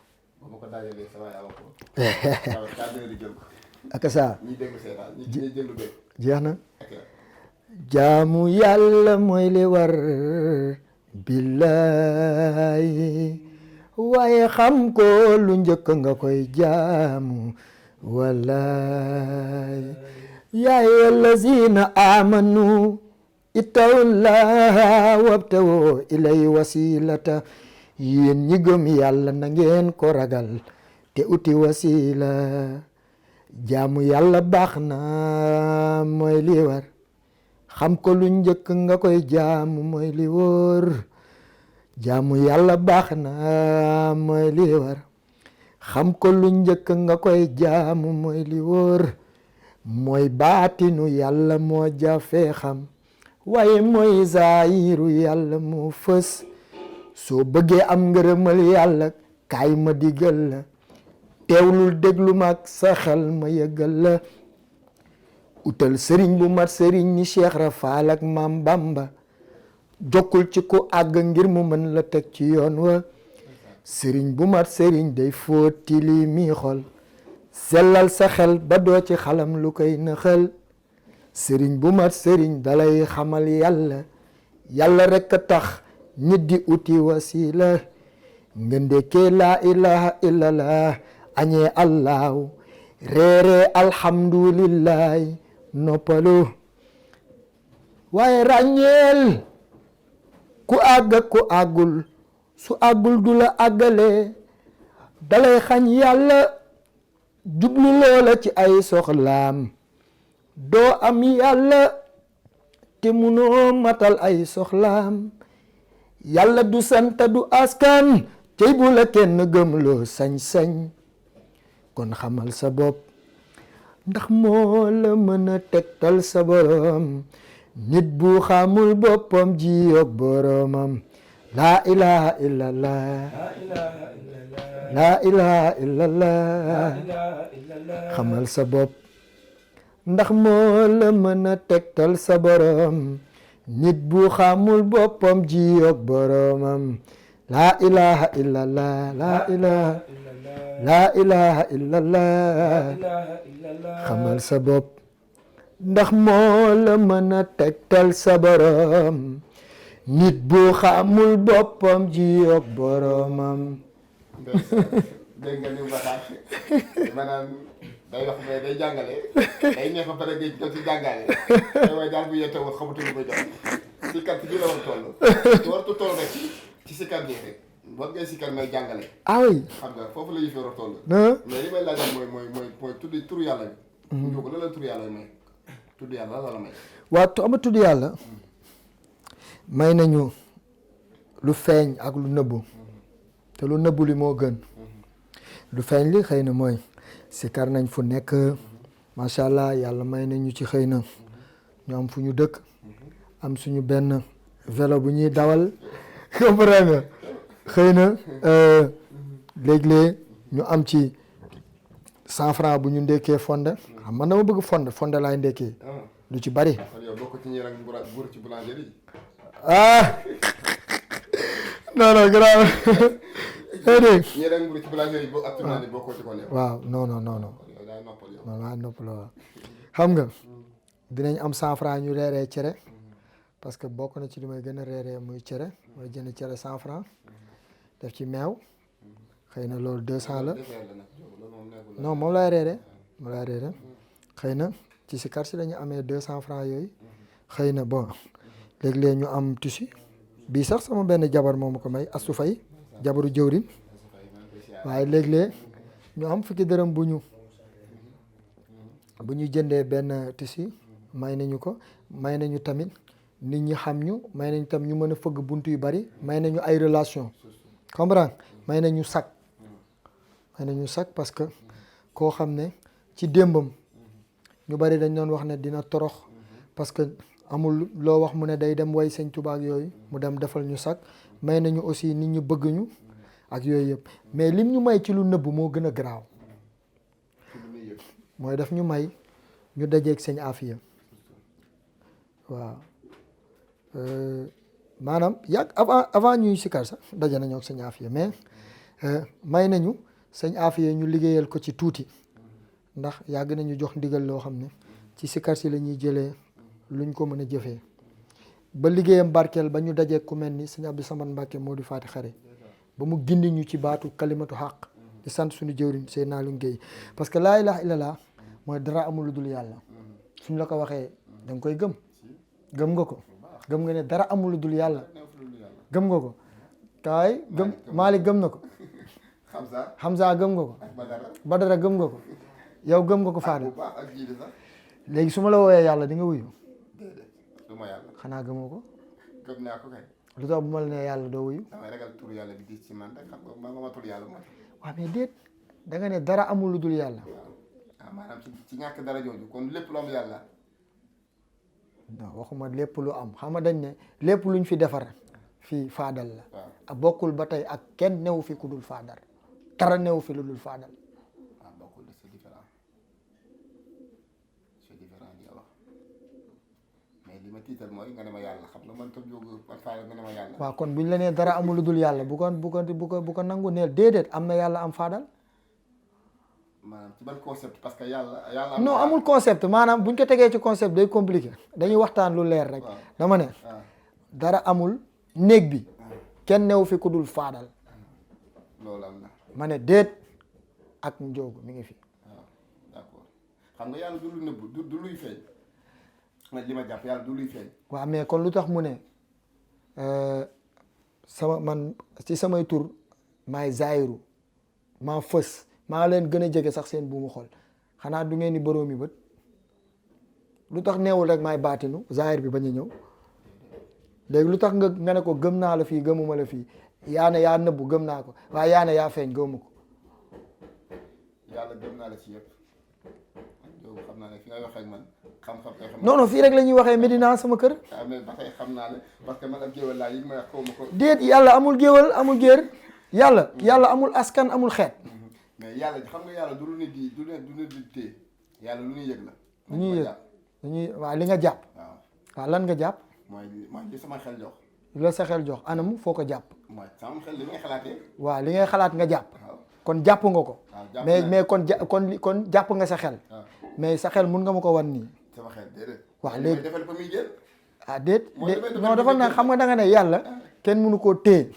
ak ça jeex na jaamu yàlla mooy li war billaay waaye xam ko lu njëkk nga koy jaamu wallaay yaa ayyuhallazina amanu ittaqullaha wabtagu ilay wasilata yéen ñi gëm yàlla na ngeen ko ragal te uti wasila jaamu yàlla baax na mooy li war xam ko lu njëkk nga koy jaamu mooy li wóor jaamu yàlla baax na mooy li war xam ko lu njëkk nga koy jaamu mooy li wóor mooy baatinu yàlla moo jafe xam waaye mooy zaahiru yàlla moo fës soo bëggee am ngërëmal yàlla kaay ma digal la teewlul déglu ma ak sa xel ma yëgal la utal sëriñ bu mat sëriñ ni Cheikh Rafal ak Maam Bamba jokkul ci ku àgg ngir mu mën la teg ci yoon wa sëriñ bu mat sëriñ day fóoti li mi xol sellal sa xel ba doo ci xalam lu koy nëxal sëriñ bu mat sëriñ dalay xamal yàlla rekk a tax nit di uti wasila nga ndekkee laa ilaha illallah añee allahu reeree alhamdulillahi noppalu waaye ràññeel ku àgg ku àggul su àggul du la àggale dalay xañ yàlla jublu loola ci ay soxlaam doo am yàlla te munoo matal ay soxlaam yàlla du sant du askan tey bu la kenn gëmloo sañ-sañ kon xamal sa bopp ndax moo la mën a tegtal sa borom nit bu xamul boppam ji yoog boromam laa ilaha illallah laa ilaha illallah xamal sa bopp ndax moo la mën a tegtal sa borom nit bu xamul boppam ji yoog boromam laa ilaha illallah laa ilaha illallah xamal sa bopp ndax moo la mën a tegtal sa borom nit bu xamul boppam ji yoog boromam. dégg nga ni mu baax maanaam day wax mais day jàngale day neex ba pare ngay ñëw ci jàngale waaye daal bu yettewul xamatuñu ko jox si kat bi la war a toll waratu toll rek ci si kat bi rek war ngay si kat may jàngale. ah oui xam nga foofu la yëf war a toll. mais li may laajal mooy tudd turu yàlla bi. ñu ko lan la turu yàlla may tudd yàlla la may. waaw xam nga tudd yàlla may nañu lu feeñ ak lu nëbbu te lu nëbbu li moo gën lu feeñ li xëy na mooy sikar nañ fu nekk macha allah yàlla may nañu ci xëy na ñu am fu ñu dëkk am suñu benn vélo bu ñuy dawal comprendre nga xëy na léeg-léeg ñu am ci 100 francs bu ñu ndekkee fonde xam man dama bëgg fonde laay ndekkee lu ci bari. yow bokk ci ñi rek buur ci boulangerie. ah non non grave. ñi rek buur ci boulangerie boo actuellement ni bokkoo ci ko lekk. waaw non maa noppal waaw xam nga dinañ am 100 francs ñu reeree cere parce que bokk na ci li may gën a reeree muy cere mooy jënd cere 100 francs def ci meew xëy na loolu 200 la non moom laay reeree xëy na ci si kar si la ñu amee 200 francs yooyu xëy na bon léeg-léeg ñu am tissu bii sax sama benn jabar moo ma ko may astu fay jabaru jëwrin waaye léeg-léeg ñu am fukki dërëm bu ñu jëndee benn tissu may nañu ko may nañu tamit nit ñi xam ñu may nañu tam ñu mën a fëgg bunt yu bari may nañu ay relation comprendre may nañu sac parce que koo xam ne ci démbam ñu bari dañ doon wax ne dina torox parce que amul loo wax mu ne day dem way Sëñ Tuubaa ak yooyu mu dem defal ñu sac may nañu aussi nit ñi bëgg ñu ak yooyu yëpp mais lim ñu may ci lu nëbb moo gën a garaaw mooy daf ñu may ñu dajeeg Sëñ Afiya waaw maanaam yàgg avant ñuy sikar sax daje nañoo ak Sëñ Afiya mais may nañu Sëñ Afiya ñu liggéeyal ko ci tuuti ndax yàgg nañu jox ndigal loo xam ne ci sikar si la ñuy jëlee luñ ko mën a jëfee ba liggéeyam barkeel ba ñu dajeeg ku mel ni Sëñ Abdou Samad Mbàkke moo di faati xare ba mu gindi ñu ci baatu kalimatu xaq di sant suñu jëwriñ seen naa lu ngéey parce que laa ilaha illallah mooy dara amul lu dul yàlla suñ la ko waxee da nga koy gëm nga ko gëm nga ne dara amul lu dul yàlla gëm nga ko kaay gëm Malick gëm na ko Hamza gëm nga ko Badara gëm nga ko yow gëm nga ko Fadel léegi su ma la wooyee yàlla di nga wuyu xanaa gëmoo ko gëm naa ko kay lu tax bu ma la nee yàlla doo wuyu damay ragal tur yàlla bi di ci man rek xam nga ma tur yàlla mooy waaw mais déet da nga ne dara amul lu dul yàlla maanaam ci ñàkk dara jooju kon lépp lu am yàlla non waxuma lépp lu am xam nga dañ ne lépp luñ fi defar fii faadal la ak bokkul ba tey ak kenn newu fi ku dul faadal dara newu fi lu dul faadal waaw bokkul c'est différent li ma tiital mooy nga ne ma yàlla xam nga man tam jógu man faala nga ne ma yàlla. waaw kon buñ la nee dara amul lu dul yàlla bu ko nangu neel déedéet am na yàlla am faadal. maanaam ci ban concept parce que yàlla non amul concept maanaam buñ ko tegee ci concept day compliqué dañuy waxtaan lu leer rek. dama ne dara amul néeg bi kenn newu fi ku dul faadal. loolu am na. ma ne déet ak njóogu mi ngi fi. waaw d'accord xam nga yàlla du lu nëbb du luy feeñ. li ma jàpp yàlla du luy feeñ. waaw mais kon lu tax mu ne man ci samay tur maay zaayiru maa fës maa leen gën a jege sax seen buumu xol xanaa du ngeen ni boroomi bët lu tax neewul rek maay baatinu zaayir bi bañ a ñëw léegi lu tax nga ne ko gëm naa la fii gëmuma la fii yaa ne yaa nëbbu gëm naa ko waaye yaa ne yaa feeñ gëmuma ko. yàlla gëm naa la ci yëpp yow xam naa ne fi ngay waxee ak man xam-xam. non non fii rek la ñuy waxee Medina sama kër. ah mais ba tey xam naa ne parce que man ak géwél laa yi may wax xaw ma ko. déet yàlla amul géwél amul géer yàlla amul askan amul xeet. mais yàlla xam nga yàlla du lu nit di du nit di téye yàlla lu ñuy yëg la. lu ñuy yëg waaw li nga jàpp. waaw lan nga jàpp. mooy li sama xel jox. la sa xel jox anamu foo ko jàpp. mooy sama xel li may xalaatee. waaw li ngay xalaat nga jàpp. kon jàpp nga ko. mais kon jàpp nga sa xel. mais sa xel mun nga ma ko wan nii. sama xel déedéet. waaw léegi defal ba muy génn. déet non dafa nag xam nga da nga ne yàlla kenn mënu koo téye.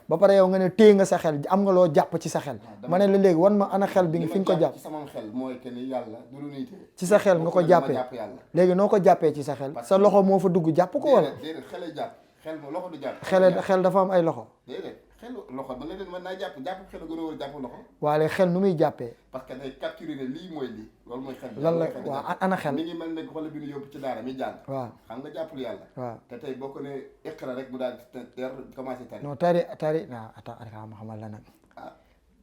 ba pare yow nga ne téye nga sa xel am nga loo jàpp ci sa xel. ma ne la léegi wan ma ana xel bi fi nga ko jàpp. ci sama xel mooy que ni yàlla du lu ñuy téye. ci sa xel nga ko jàppee léegi noo ko jàppee ci sa xel. sa loxo moo fa dugg jàpp ko wala. déedéet xel lay jàpp xel mo loxo du jàpp. xel dafa am ay loxo. déedéet xel loxo ba leneen mën naa jàpp xel gën a war a jàpp loxo. waaye xel nu muy jàppee. parce que day capturer ne lii mooy lii loolu mooy xel. lan la waaw ana xel. mi ngi mel ne xale bi ñu yóbbu ci daara mi jàng. waaw xam nga jàppul yàlla. waaw te tey boo ko ne iqra rek mu daal di commencé tari. non tari non attends ma xamal la nag.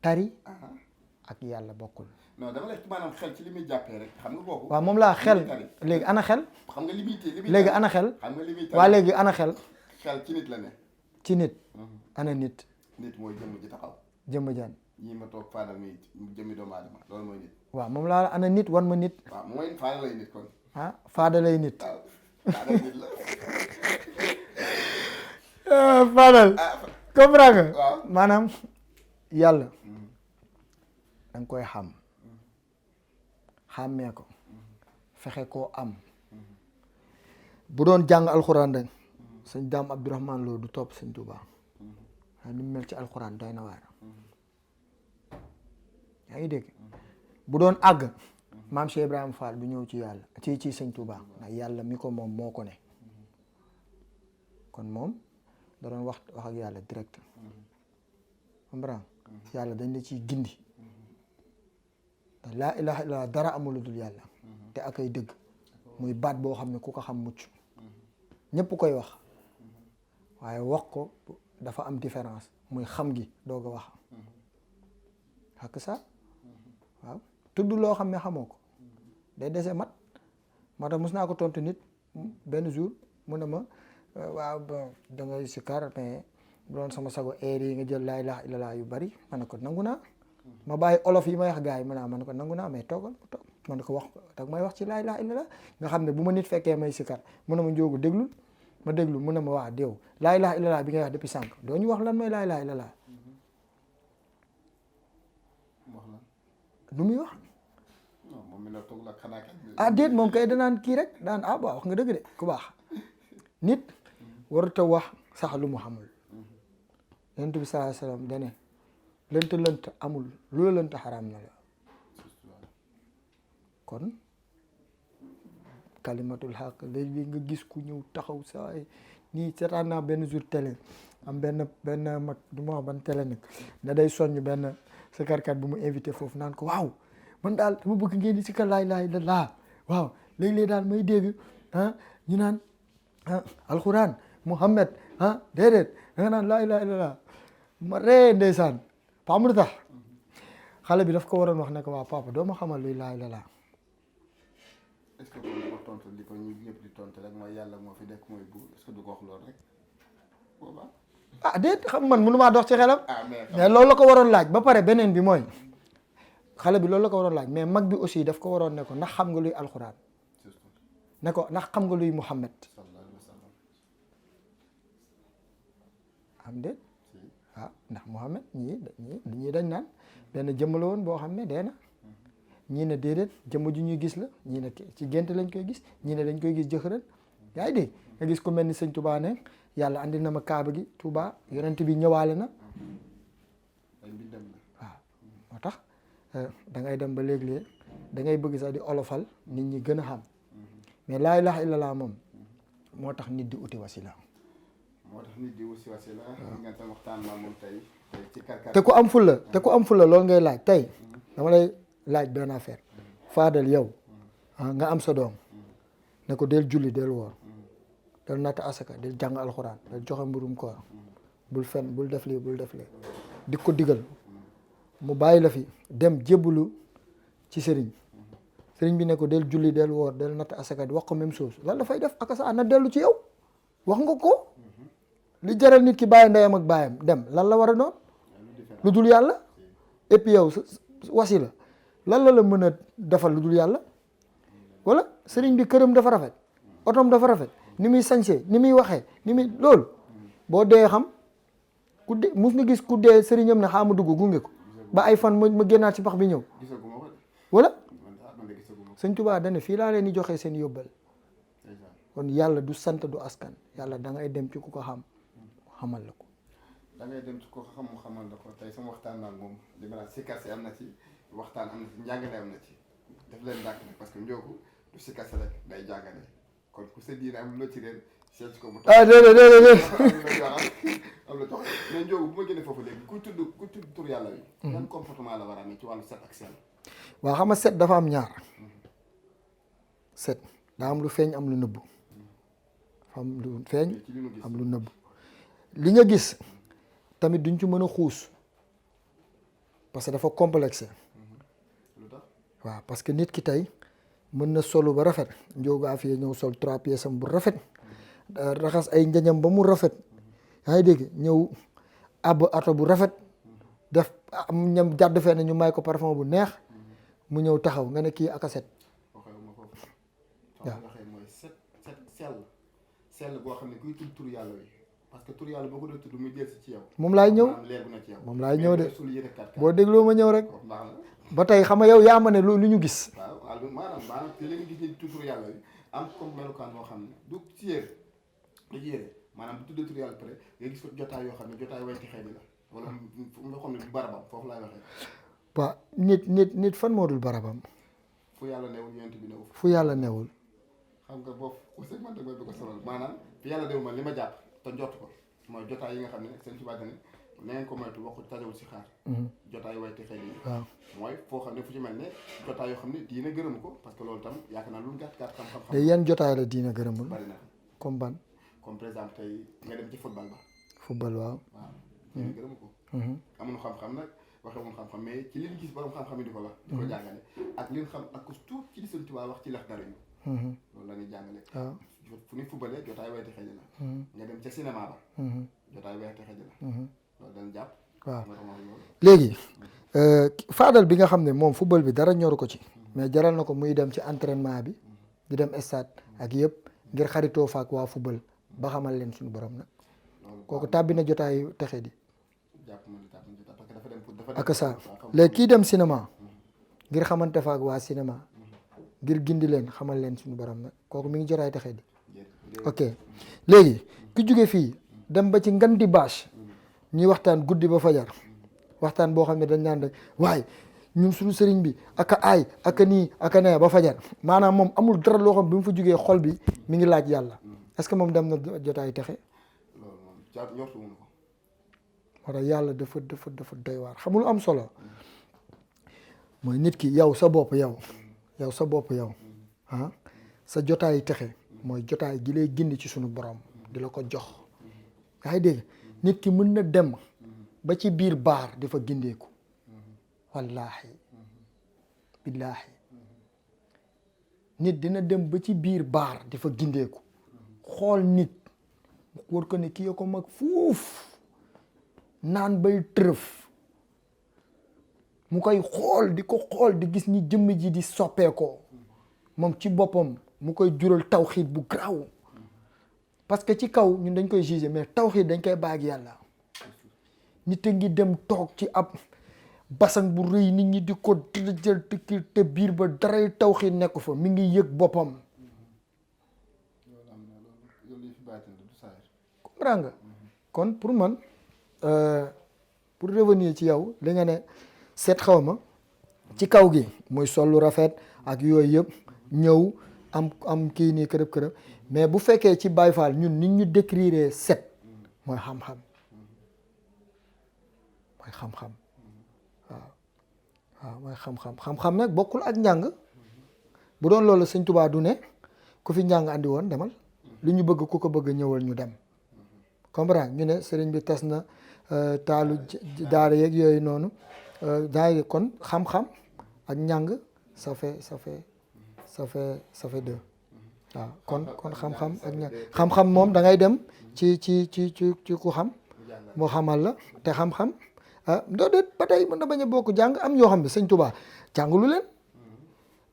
tari ak yàlla bokkul. non dama lay maanaam xel ci li muy jàppee rek xam nga kooku. waaw moom laa xel léegi ana xel. xam nga li muy téye léegi ana xel. xam nga li muy waa léegi ana xel. xel ci nit la ne. ci nit. ana nit. nit mooy jëmm ji taxaw. jëmm jaan. ñii ma toog faadal mi jëmmi doomu aadama loolu mooy nit. waaw moom laa ana nit wan ma nit. waaw mooy faadal lay nit kon. faadal lay nit. waaw faadal nit la. faadal. comprends nga. waaw maanaam yàlla. da nga koy xàmmee ko. fexe koo am. bu doon jàng alxuraan rek. sëñ Daam Abdourahman Lo du topp sëñ Tuubaa. waaye ni mu mel ci alxuraan doy na waar. yaa ngi dégg bu doon àgg maam Cheikh Ibrahima Fall du ñëw ci yàlla ci sëñ Touba ndax yàlla mi ko moom moo ko ne kon moom da doon wax ak yàlla direct comprends yàlla dañ la ciy gindi laa ilaha illallah dara amul lu dul yàlla te ak ay dëgg muy baat boo xam ne ku ko xam mucc ñëpp koy wax waaye wax ko dafa am différence muy xam gi doog a wax ak ça waaw tudd loo xam ne xamoo ko day dese mat moo tax mos naa ko tontu nit benn jour mu ne ma waaw bon da ngay sikar mais bu doon sama sago air yi nga jël laa ilaaha illallaah yu bari ma ne ko nangu naa ma bàyyi olof yi may wax gars yi ma ne ko nangu naa mais toogal mu toog ma ne ko wax dag may wax ci laa ilaaha illallaah nga xam ne bu ma nit fekkee may sikar mu ne ma njóogu déglul ma déglu mu ne ma waa déew laa ilaaha illallaah bi ngay wax depuis sànq doo ñu wax lan mooy laa ilaaha illallaah lu muy wax. Déet moom kay danaan kii rek daan waaw wax nga dëgg de ku baax nit warut a wax sax lu mu xamul. Yonent bi sallallahu alayhi wa sallam dane lënt amul lu la lënt xaraam na la kon kalimatul xaq léegi nga gis ku ñëw taxaw saa nii seetaan naa benn jour télé am benn mag du ma wax ban télé nag da day soññ benn sikarkat bu mu invité foofu naan ko waaw man daal dama bëgg ngeen di sikar laa ilaaha illallaah waaw léeg-léeg daal may dégg ñu naan alxuraan Muhammad déedéet da nga naan laa ilaaha illallaah ma ree ndeysaan pa mu tax xale bi daf ko waroon wax ne ko waa papa doo ma xamal luy laa ilaaha illallaah. est-ce que kon dama tontu li ko ñu ñëpp di tontu rek mooy yàlla moo fi nekk mooy buur est-ce que du ko wax loolu rek boobaa. déet xam man mënu maa dox ci xelam. mais loolu la ko waroon laaj ba pare beneen bi mooy xale bi loolu la ko waroon laaj mais mag bi aussi daf ko waroon ne ko ndax xam nga luy alxuraan ne ko ndax xam nga luy Muhammad am déet waaw ndax Muhammad ñii dañ naan benn jëmm la woon boo xam ne dee na ñii ne déedéet jëmm ju ñuy gis la ñii ne ci gént lañ koy gis ñii ne dañ koy gis jëxëral yaa ngi dégg nga gis ku mel ni sëñ Touba ne yàlla andi na ma kaaba gi Touba yonent bi ñëwaale na waaw moo tax da ngay dem ba léeg-léeg da ngay bëgg sax di olofal nit ñi gën a xam mais laa ilaaha illallah moom moo tax nit di uti wasila moo tax nit di wusi wasila nga tam waxtaan ma moom tey ci karkar te ku am fulla loolu ngay laaj tey dama lay laaj benn affaire Fadel yow nga am sa doom ne ko del julli del woor del natt asaka del jàng alxuraan del joxe mburum koor bul fen bul def lii di ko digal mu bàyyi la fi dem jébbalu ci sëriñ bi ne ko del julli del woor del natt asaka di wax ko même chose lan dafay def ak sa na dellu ci yow wax nga ko li jaral nit ki bàyyi ndeyam ak baayam dem lan la war a doon lu dul yàlla et puis yow wasila lan la mën a defal lu dul yàlla wala sëriñ bi këram dafa rafet otom dafa rafet ni muy sañsee ni muy waxee ni muy loolu boo dee xam ku dee mus nga gis ku dee sëriñam ne xaama dugg gunge ko ba ay fan ma génnaat ci pax bi ñëw wala sëñ Tuubaa dane fii laa leen di joxee seen yóbbal kon yàlla du sant du askan yàlla da ngay dem ci ku ko xam xamal la ko da ngay dem ci ko xam mu xamal la ko tey sama waxtaan naag moom li ma naan sikar si am na ci waxtaan am na ci njàngale am na ci def leen ndàkk nag parce que Ndiogou du sikar si rek day jàngale kon ku sa diine am loo ci ren seet ko mu déedéet am la jox mais Ndiogou bu ma génnee foofu léegi ku tudd tur yàlla wi yan comportement la war a amee ci wàllu set ak sell waaw xam nga set dafa am ñaar set daa am lu feeñ am lu nëbbu dafa am lu feeñ am lu nëbbu li nga gis tamit duñ ci mën a xuus parce que dafa complexe waaw parce que nit ki tey mën na solu ba rafet Ndiogou Afia ñëw sol 3 pièces am bu rafet raxas ay njañam ba mu rafet yaa ngi dégg ñëw àbb ato bu rafet def am ñam jàdd fenn ñu may ko parfum bu neex mu ñëw taxaw nga ne kii ak a set waaw waxee mooy sell boo xam ne kuy tudd tur yàlla wi parce que tur yàlla boo ko doon tudd muy jël si ci yow moom laay ñëw leer bu na ci yow moom laay ñëw de boo boo dégloo ma ñëw rek baax na ba tey xam nga yow yaa ma ne lu ñu gis waaw maanaam te léegi gis ni tudd tur yàlla wi am comme melukaan boo xam ne du ci yére du ci yére maanaam bu tuddee tur yàlla pare nga gis ko jotaay yoo xam ne jotaay wayti xëy la wala nga xam ne du barabam foofu laay waxee waaw nit fan moo dul barabam fu yàlla newul yonent bi newul fu yàlla newul xam nga boobu aussi man de mooy bëgg a sonal maanaam fi yàlla newul man li ma jàpp te jot ko mooy jotaay yi nga xam ne seen tubaab ne na ngeen ko moytu waxu tajawul si xaar jotaay wayti xëy yi waaw mooy foo xam ne fu ci mel ne jotaay yoo xam ne diine gërëm ko parce que loolu tam yaakaar naa lu gàtt xam-xam te yan jotaay la diina gërëmul bari na comme ban comme par exemple tey nga dem ci football ba football waaw diine gërëm ko amuñu xam-xam nag waxee mun xam-xam mais ci liñ gis borom xam-xam yi di ko wax di ko jàngale ak liñ xam ak ku tuut ci di seen tubaab wax ci lax dara yu loolu la ñuy jàngale waaw fu ñuy footballee jotaay wayte xëj la nga dem ca cinéma ba jotaay wayte xëj la loolu dañ jàpp waaw léegi Fadel bi nga xam ne moom football bi dara ñoru ko ci mais jaral na ko muy dem ci entraînement bi di dem stade ak yëpp ngir xaritoo faak waa football ba xamal leen suñu borom nag kooku tàbbi na jotaayu texe di ak ça léegi kii dem cinéma ngir xamante faak waa cinéma ngir gindi leen xamal leen suñu borom nag kooku mi ngi jotaay texe di ok léegi ki jóge fii dem ba ci ngan di bâche ñuy waxtaan guddi ba fajar waxtaan boo xam ne dañ naan rek waaye ñun suñu sëriñ bi aka aay aka nii aka nee ba fajar maanaam moom amul dara loo xam bi mu fa jógee xol bi mi ngi laaj yàlla est-ce que moom dem na jotaay texe loolu moom jaar ñortu wuñu ko moo tax yàlla dafa doy waar xamul am solo mooy nit ki yow sa bopp yow ah sa jotaay texe mooy jotaay gi lay gindi ci suñu borom di la ko jox yaa ngi dégg nit ki mën na dem ba ci biir baar di fa gindeeku wallaahi billaahi nit dina dem ba ci biir baar di fa gindeeku xool nit war ko ne kii ko mag fuuf naan bay tërëf mu koy xool di gis ni jëmm ji di soppeekoo moom ci boppam mu koy jural tawxiid bu garaaw parce que ci kaw ñun dañ koy juger mais tawxiid dañ koy baag yàlla nit a ngi dem toog ci ab basan bu rëy nit ñi di ko jël te biir ba daray tawxiid nekk fa mi ngi yëg boppam. comprends nga kon pour man pour revenir ci yow li nga ne seet xaw ma ci kaw gi muy sol lu rafet ak yooyu yëpp ñëw am kii nii kërëb mais bu fekkee ci Baye Fall ñun nit ñu décrire set mooy xam-xam waaw mooy xam-xam nag bokkul ak njàng bu doon loolu Sëñ Tuubaa du ne ku fi njàng andi woon demal lu ñu bëgg ku ko bëgg ñëwal ñu dem comprendre ñu ne sëriñ bi tas na taalu daara yeeg yooyu noonu daay kon xam-xam ak njàng ça fait deux waaw kon xam-xam ak njàng xam-xam moom da ngay dem ci ku xam moo xamal la te xam-xam doo déet ba tey mën na bañ a bokk jàng am yoo xam ne Sëñ Tuubaa jàngulu leen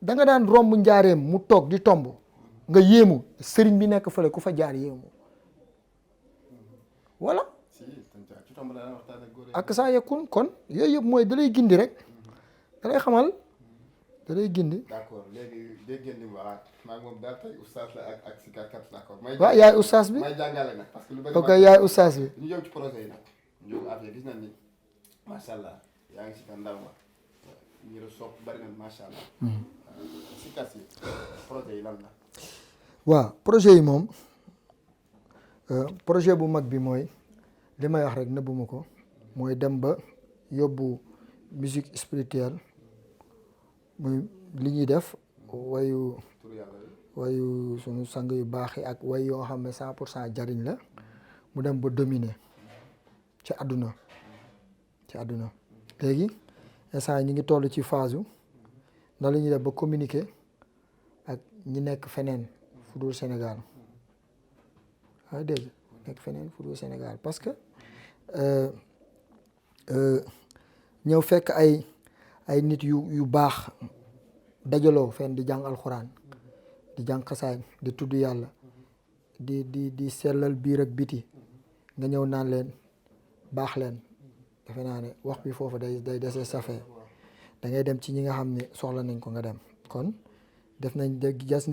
da nga daan romb njaareem mu toog di tomb nga yéemu sëriñ bi nekk fële ku fa jaar yéemu voilà ak saa yekkun kon yooyu yëpp mooy da lay gindi rek da lay xamal da lay gindi. d'accord léegi dégg ngeen li mu waxaat maa ngi moom daal tey oustaz la ak sikarkat d'accord. waaw yaay oustaz bi may jàngale nag parce que lu bëri. ok yaay oustaz bi. ñu ñëw ci projet yi nag ñu affaire gis nañ ni macha allah yaa ngi si kan ndaw ma ñu la sopp bari na macha allah. sikar si projet yi lan la. waaw projet yi moom projet bu mag bi mooy li may wax rek nëbbuma ko mooy dem ba yóbbu musique spirituelle muy li ñuy def wayu sunu sang yu baax yi ak way yoo xam ne 100% jariñ la mu dem ba dominer ci àdduna léegi instant ñi ngi toll ci phase na la ñuy def ba communiquer ak ñi nekk feneen fu dul Sénégal waaye dégg nekk feneen fu dul Sénégal parce que ñëw fekk ay nit yu baax dajaloo fenn di jàng alxuraan di jàng xasaay di tudd yàlla di sellal biir ak biti nga ñëw naan leen baax leen defe naa ne wax bi foofu day dese safee da ngay dem ci ñi nga xam ne soxla nañ ko nga dem kon def nañ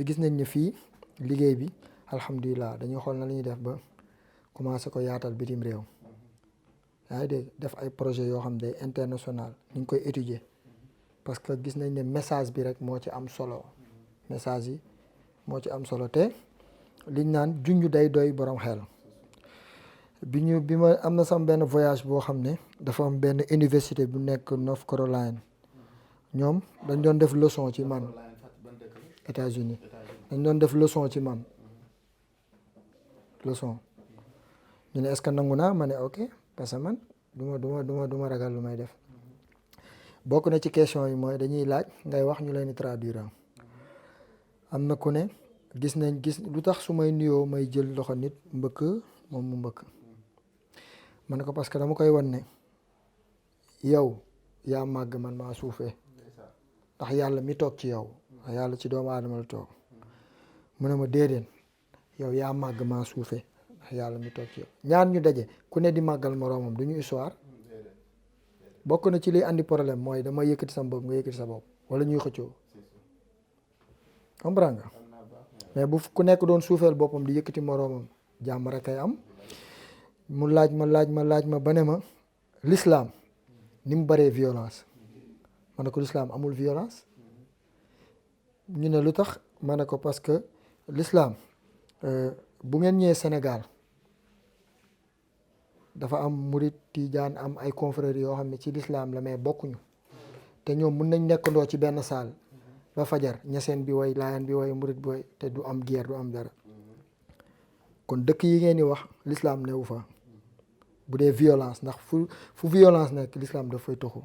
gis nañ ne fii liggéey bi alhamdulilah dañuy xool na la ñuy def ba commencé ko yaatal bitim réew yaa ngi dégg def ay projet yoo xam ne international ñu ngi koy étudier parce que gis nañ ne message bi rek moo ci am solo message yi moo ci am solo te liñ naan junj day doy borom xel bi ma am na sama benn voyage boo xam ne dafa am benn université bu nekk North Carolina ñoom dañ doon def leçon ci man États-Unis dañ doon def leçon ci man leçon ñu ne est-ce que nangu naa ma ne ok parce que man du ma ragal lu may def bokk na ci question yi mooy dañuy laaj ngay wax ñu leen di traduire am na ku ne gis lu tax su may nuyoo may jël loxo nit mbëkk moom mu mbëkk ma ne ko parce que dama koy wan ne yow yaa màgg man maa suufee ndax yàlla mi toog ci yow yàlla ci doomu aadama la toog mu ne ma déedéet yow yaa màgg maa suufee ndax yàlla mi toog ci yow ñaar ñu daje ku ne di màggal moroomam du ñu histoire bokk na ci liy andi problème mooy dama yëkkati sa bopp nga yëkkati sa bopp wala ñuy xëccoo comprends nga mais bu ku nekk doon suufeel boppam di yëkkati moroomam jàmm rek ay am mu laaj ma ba ne ma l'islam ni mu bëree violence ma ne ko l'islam amul violence ñu ne lu tax ma ne ko parce que l'islam bu ngeen ñëwee Sénégal dafa am murit tijaan am ay confrères yoo xam ne ci l'islam la mais bokkuñu te ñoom mun nañ nekkandoo ci benn saal ba fajar ñeseen bi way laayaan bi way murit bi way te du am guerre du am dara kon dëkk yi ngeen di wax l'islam newu fa bu dee violence ndax fu violence nekk l'islam daf fay toxu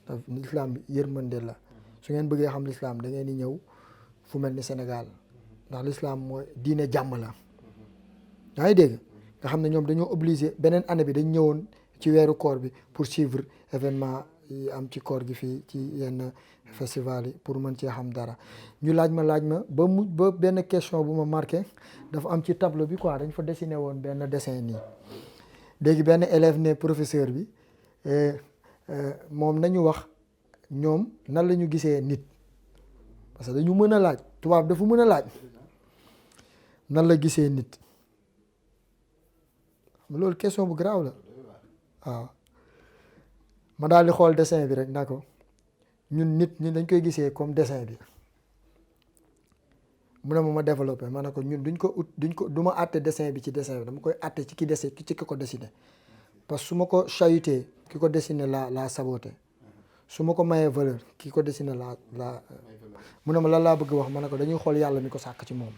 ndax l'islam yërmande la su ngeen bëggee xam l'islam da ngeen di ñëw fu mel ni Sénégal ndax l'islam mooy diine jàmm la yaa ngi dégg nga xam ne ñoom dañoo obligé beneen année bi dañ ñëwoon ci weeru koor bi pour suivre événement yi am ci koor gi fii ci yenn festival yi pour mën cee xam dara ñu laaj ma ba benn question bu ma marqué dafa am ci tableau bi quoi dañ fa dessiné woon benn dessin nii léegi benn élève ne professeur bi moom nañu wax ñoom nan la ñu gisee nit parce que dañu mën a laaj tubaab dafa mën a laaj nan la gisee nit loolu question bu garaaw la waaw ma daal di xool dessin bi rek na ko ñun nit ñi dañ koy gisee comme dessin bi mu ne ma développé ma ne ko ñun duñ ko du ma àtte dessin bi ci dessin bi dama koy àtte ci ki dessin ci ki ko dessiné parce que su ma ko chahuté ki ko dessiné la saboté su ma ko mayee valeur ki ko dessiné la mu ne ma lan laa bëgg wax ma ne ko dañuy xool yàlla mi ko sàkk ci moom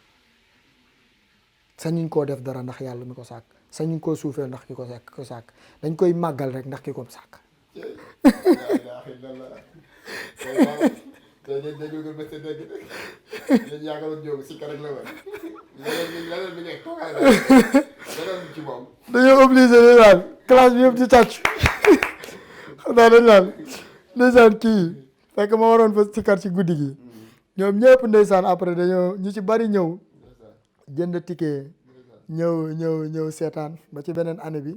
sañuñ koo def dara ndax yàlla mi ko sàkk sañuñ koo suufee ndax ki ko sàkk dañ koy màggal rek ndax ki ko sàkk dañoo obligé di naan classe bi yëpp di tàcc xam naa dañ naan ndeysaan kii fekk ma waroon fa sikar ci guddi gi ñoom ñëpp ndeysaan après dañoo ñu ci bari ñëw jënd ticket ñëw seetaan ba ci beneen année bi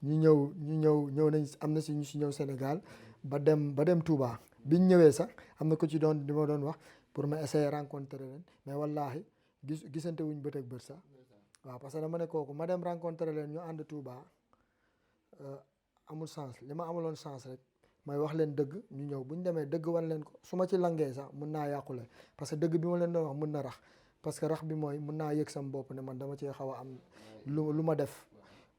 ñu ñëw nañ am na si ñu si ñëw Sénégal ba dem Touba biñ ñëwee sax am na ko ci doon di ma doon wax pour ma essayer rencontrer leen mais wallahi gisante wuñ bët ak bët sax waaw parce que dama ne kooku ma dem rencontrer leen ñu ànd Touba amul sens li ma amuloon sens rek mooy wax leen dëgg ñu ñëw bu ñu demee dëgg wan leen ko su ma ci langee sax mun naa yàqule parce que dëgg bi ma leen doon wax mun na rax parce que rax bi mooy mun naa yëg sam bopp ne man dama cee xaw a am lu ma def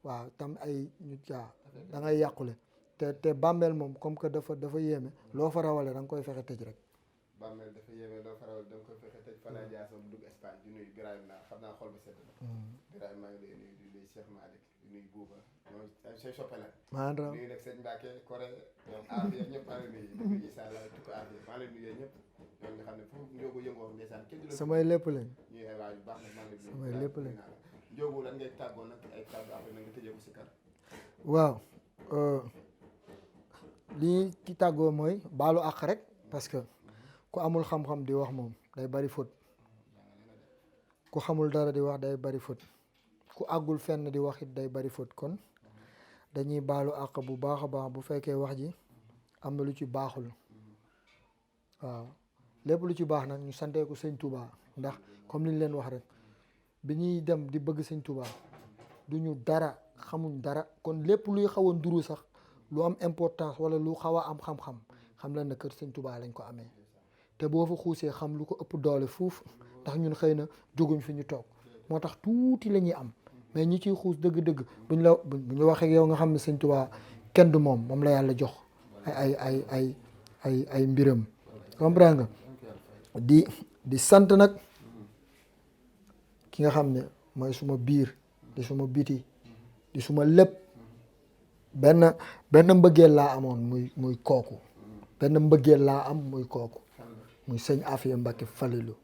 waaw tam ay ñu caa da ngay yàqule te bàmmeel moom comme que dafa yéeme loo fa rawale da nga koy fexe tëj rek. bàmmeel dafa yéeme loo fa rawale da nga koy fexe tëj fa laa jaar sama dugg Espagne di nuyu Birahim naa xam naa xol ba sedd na. Birahim maa ngi lay nuyu di nuyu Cheikh Malick di nuyu Bouba ñoom say soppe la. maa ngi nuyu nag sëñ Mbacke Koré ñoom Afia ñëpp maa ngi lay nuyu di nuyu Issa Laye tukku Afia maa ngi lay nuyu ñëpp ñoom nga xam ne fu Ndiogu yëngoo ndeysaan kenn du la. samay lépp lañ. ñuy ay waay yu baax nag maa ngi lay nuyu. samay lépp lañ. Ndiogu lan ngay tàggoo nag ay kàddu après na nga tëjee ko si kar. waaw lii ci tàggoo mooy baalu àq rek parce que ku amul xam-xam di wax moom day bari fóot ku xamul dara di wax day bari fóot ku àggul fenn di wax it day bari fóot kon dañuy baalu àq bu baax a baax bu fekkee wax ji am na lu ci baaxul waaw lépp lu ci baax nag ñu santee ko sëñ Touba ndax comme li ñu leen wax rek bi ñuy dem di bëgg sëñ Touba du ñu dara xamuñ dara kon lépp luy xaw a nduru sax lu am importance wala lu xaw a am xam-xam xam leen ne kër sëñ Touba lañ ko amee te boo fa xuusee xam lu ko ëpp doole fuuf ndax ñun xëy na jóguñ fi ñu toog moo tax tuuti la ñuy am mais ñi ciy xuus dëgg-dëgg bu ñu waxee yow nga xam ne sëñ Touba kenn du moom la yàlla jox ay mbiram comprendre nga di sant nag ki nga xam ne mooy suma biir di suma biti di suma lépp benn mbëggeel laa amoon muy kooku benn mbëggeel laa am muy kooku muy sëñ Afia Mbacke Falilou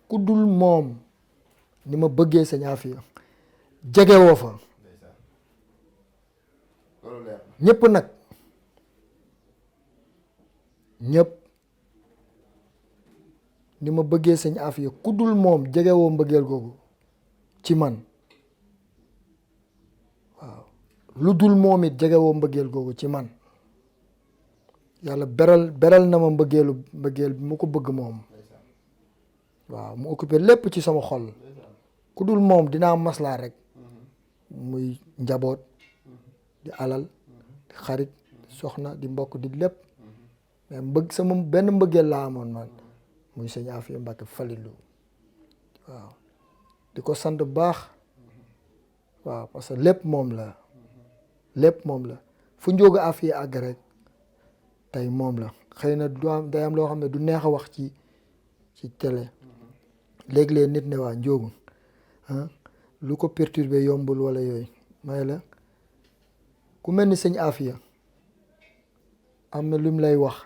ku dul moom ni ma bëggee sëñ Afia jegewoo fa ñëpp nag ñëpp ni ma bëggee sëñ Afia ku dul moom jegewoo mbëggeel googu ci man waaw lu dul moom it jegewoo mbëggeel googu ci man yàlla beral na ma mbëggeel bi mu ko bëgg moom waaw mu occupé lépp ci sama xol ku dul moom dinaa maslaa rek muy njaboot di alal di xarit di soxna di mbokk di lépp mais sama benn mbëggeel laa amoon man muy sëñ Afia Mbacke Falilou waaw di ko sant bu baax waaw parce que lépp moom la fu njóogu Afia àgg rek tey moom la xëy na day am loo xam ne du neex a wax ci télé léeg-léeg nit ne waa njóogu lu ko perturbé yombul wala yooyu may la ku mel ni sëñ Afia am na lu mu lay wax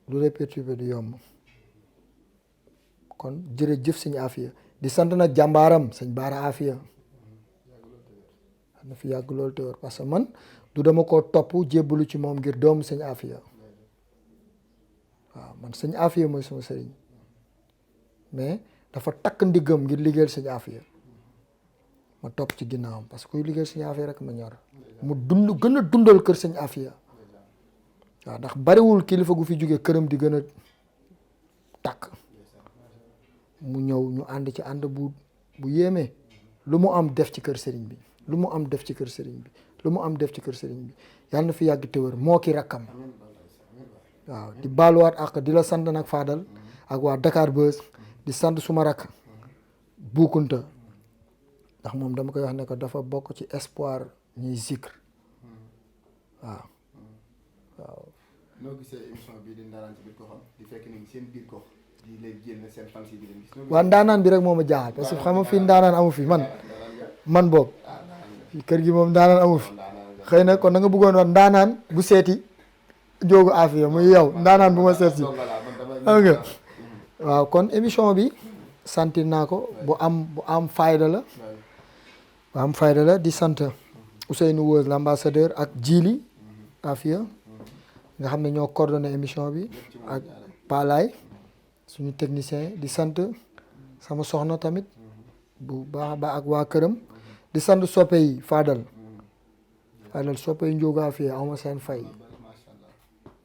lu lay perturbé du yomb kon jërëjëf sëñ Afia di sant nag jàmbaaram sëñ Baara Afia na fi yàgg loolu te wër parce que man du dama ko topp jébbalu ci moom ngir doomu sëñ Afia waaw man sëñ Afia mooy sama sëriñ mais dafa takk ndiggam ngir liggéeyal sëñ Afia ma topp ci ginnaawam parce que kuy liggéey sëñ Afia rek ma ñor mu dund gën a dundal kër sëñ Afia waaw ndax bariwul kilifa gu fi jóge këram di gën a tàkk mu ñëw ñu ànd ci ànd bu yéeme lu mu am def ci kër sëriñ bi lu mu am def ci kër sëriñ bi lu mu am def ci kër sëriñ bi yàlla na fi yàgg te wër moo ki rakkam waaw di baaluwaat ak di la sant nag Fadal ak waa Dakar Buzz di sant suma rakk Bukunta ndax moom dama koy wax ne ko dafa bokk ci espoir ñuy zikr waaw waaw. noo gisee émission bii di Ndaanaan ci biir goxam di fekk ni seen biir gox di lay génn seen fans yi di leen gis. waa ndaanaan bi rek moo ma jaaxal parce que xam nga fii ndaanaan amu fi man boobu kër gi moom ndaanaan amu fi xëy na kon da nga bëggoon wax ndaanaan bu seeti Njóogu Afia muy yow ndaanaan bu ma seet si xam nga waaw kon émission bi santi naa ko bu am fayda la bu am fayda la di sant Ousseynou Wëz l'ambassadeur ak Djili Afia nga xam ne ñoo coordonné émission bi ak Palaay suñu technicien di sant sama soxna tamit bu baax a baax ak waa këram di sant soppe yi Fadal soppe yi Njóogu Afia awma seen fay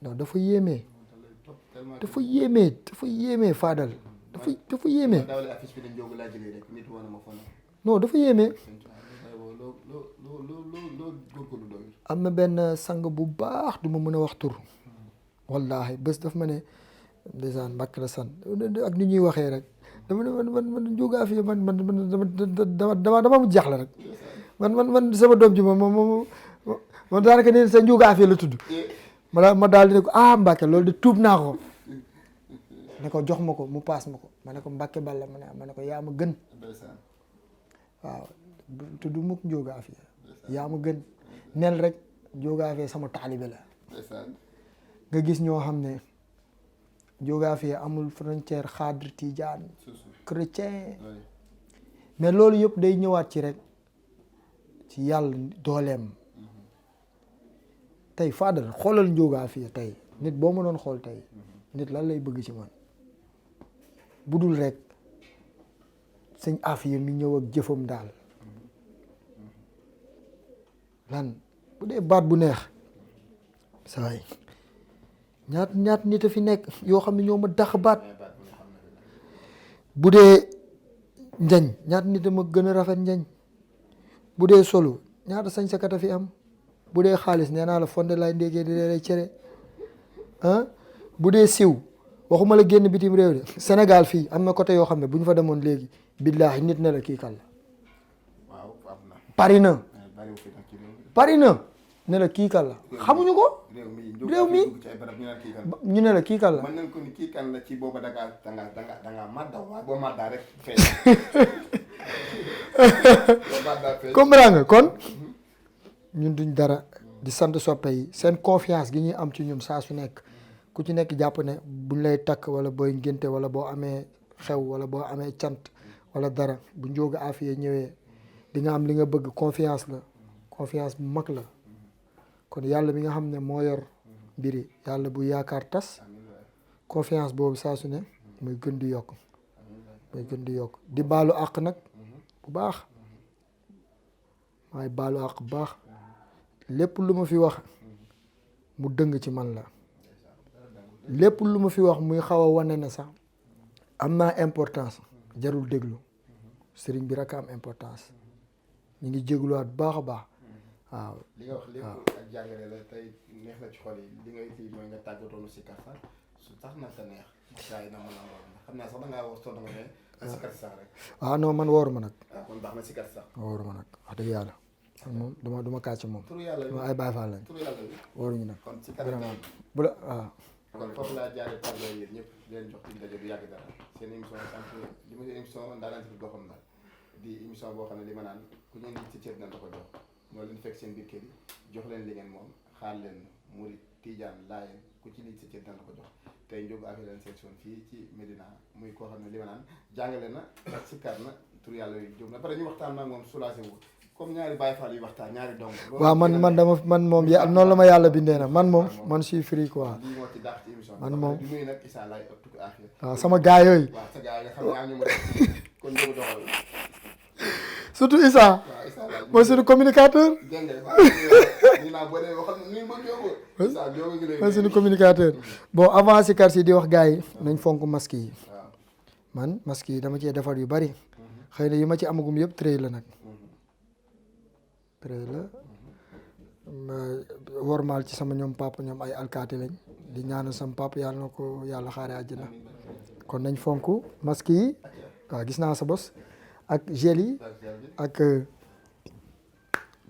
non dafa yéeme Fadal dafa yéeme non dafa yéeme am na benn sang bu baax du ma mën a wax tur wallaahi bés daf ma ne ndeysaan Mbàkke la sant ak ni ñuy waxee rek dama ne man Njóogu Afia dama mu jaaxle rek man sama doom ji moom daanaka ne sa Njóogu Afia la tudd ma daal di ne ko Mbàkke loolu de tuub naa ko ne ko jox ma ko mu paas ma ko ma ne ko Mbàkke Balla ma ne ko yaa ma gën waaw tudd mukk Njóogu Afia yaa ma gën nel rek Njóogu Afia sama taalibe la nga gis ñoo xam ne Njóogu Afia amul frontière xaadir tijaan chrétien mais loolu yëpp day ñëwaat ci rek ci yàlla dooleem tey Fadal xoolal Njóogu Afia tey nit boo ma doon xool tey nit lan lay bëgg ci man bu dul rek sëñ Afia mi ñëw ak jëfam daal lan bu dee baat bu neex saa yi ñaat nit a fi nekk yoo xam ne ñoo ma dax baat bu dee njañ ñaat nit a ma gën a rafet njañ bu dee solo ñaata sañ sakat a fi am bu dee xaalis nee naa la fonde lay ndéggee di lay cere bu dee siw waxuma la génn bitim réew de Sénégal fii am na côté yoo xam ne bu ñu fa demoon léegi billaahi nit ne la kii kan la pari na ne la kii kan la xamuñu ko réew mi ñu ne la kii kan la mën nañ ko ni kii kan la ci booba danga madda waaye boo maddaa rek feeñ comprends nga kon ñun duñ dara di sant soppe yi seen confiance gi ñuy am ci ñun saa su nekk ku ci nekk jàpp ne buñ lay takk wala booy ngénte wala boo amee xew wala boo amee cant wala dara bu Njóogu Afia ñëwee di nga am li nga bëgg confiance la confiance bu mag la kon yàlla bi nga xam ne moo yor mbiri yàlla bu yaakaar tas confiance boobu saa su ne muy gën di yokk di baalu àq nag bu baax maay baalu àq bu baax lépp lu ma fi wax mu dëng ci man la lépp lu ma fi wax muy xaw a wane ne sax am naa importance jarul déglu sëriñ bi rek am importance ñu ngi jégluwaat bu baax a baax waaw li nga wax lépp ak jàngale la tey neex na ci xol yi li ngay fii mooy nga tàggatoonu si kar sax su tax na sa neex saa yi na mën a woor xam naa sax da ngaa wax tontu nga ne si kar sax rek waaw non man wóoru ma nag kon baax na si kar sax wóoru ma nag wax dëgg yàlla man moom du ma kàcc moom turu yàlla ma ay Baay Faal lañ turu yàlla bi wóoruñu nag kon si kar vraiment bu la waaw kon foofu laa jaaree tàggoo yéen ñëpp di leen jox ci daje du yàgg dara seen émission sant li ma seen émission Ndaanaan ci biir goxam la di émission boo xam ne li ma naan ku ñu indi ci cër na la ko jox ñoo leen fekk seen biir kër yi jox leen li ngeen moom xaar leen murit tijaan laayeen ku ci lii ci cër na la ko jox tey Njóogu Afia leen section fii ci Médina muy koo xam ne li ma naan jàngale na sikkar na tur yàlla yu jóg na pare ñu waxtaan maag moom soulagé wu comme ñaari Baay Faal yu waxtaan ñaari dong waaw man moom noonu la ma yàlla bindee na man suis free quoi lii moo ci dàq ci émission man moom di nuyu nag Issa Laye ak Tukku Afia waaw sama gaay yooyu waaw sa gaay nga xam ne yaa ñu ma kon Njóogu doxal surtout Issa waaw Issa laaj mooy suñu communicateur dégg nga ñu naa boo dee waxal ni ma jógoo Issa jógoo gi mooy suñu communicateur bon avant si kar si di wax gars yi nañ fonk masque yi waaw man masque yi dama cee defar yu bari xëy na yi ma ci amagum yëpp trait la nag trait la wormaal ci sama ñoom papa ñoom ay alkaati lañ di ñaanal sama papa yàlla na ko yàlla xaare àjjana kon nañ fonk masque yi waaw gis naa sa bos ak gel yi ak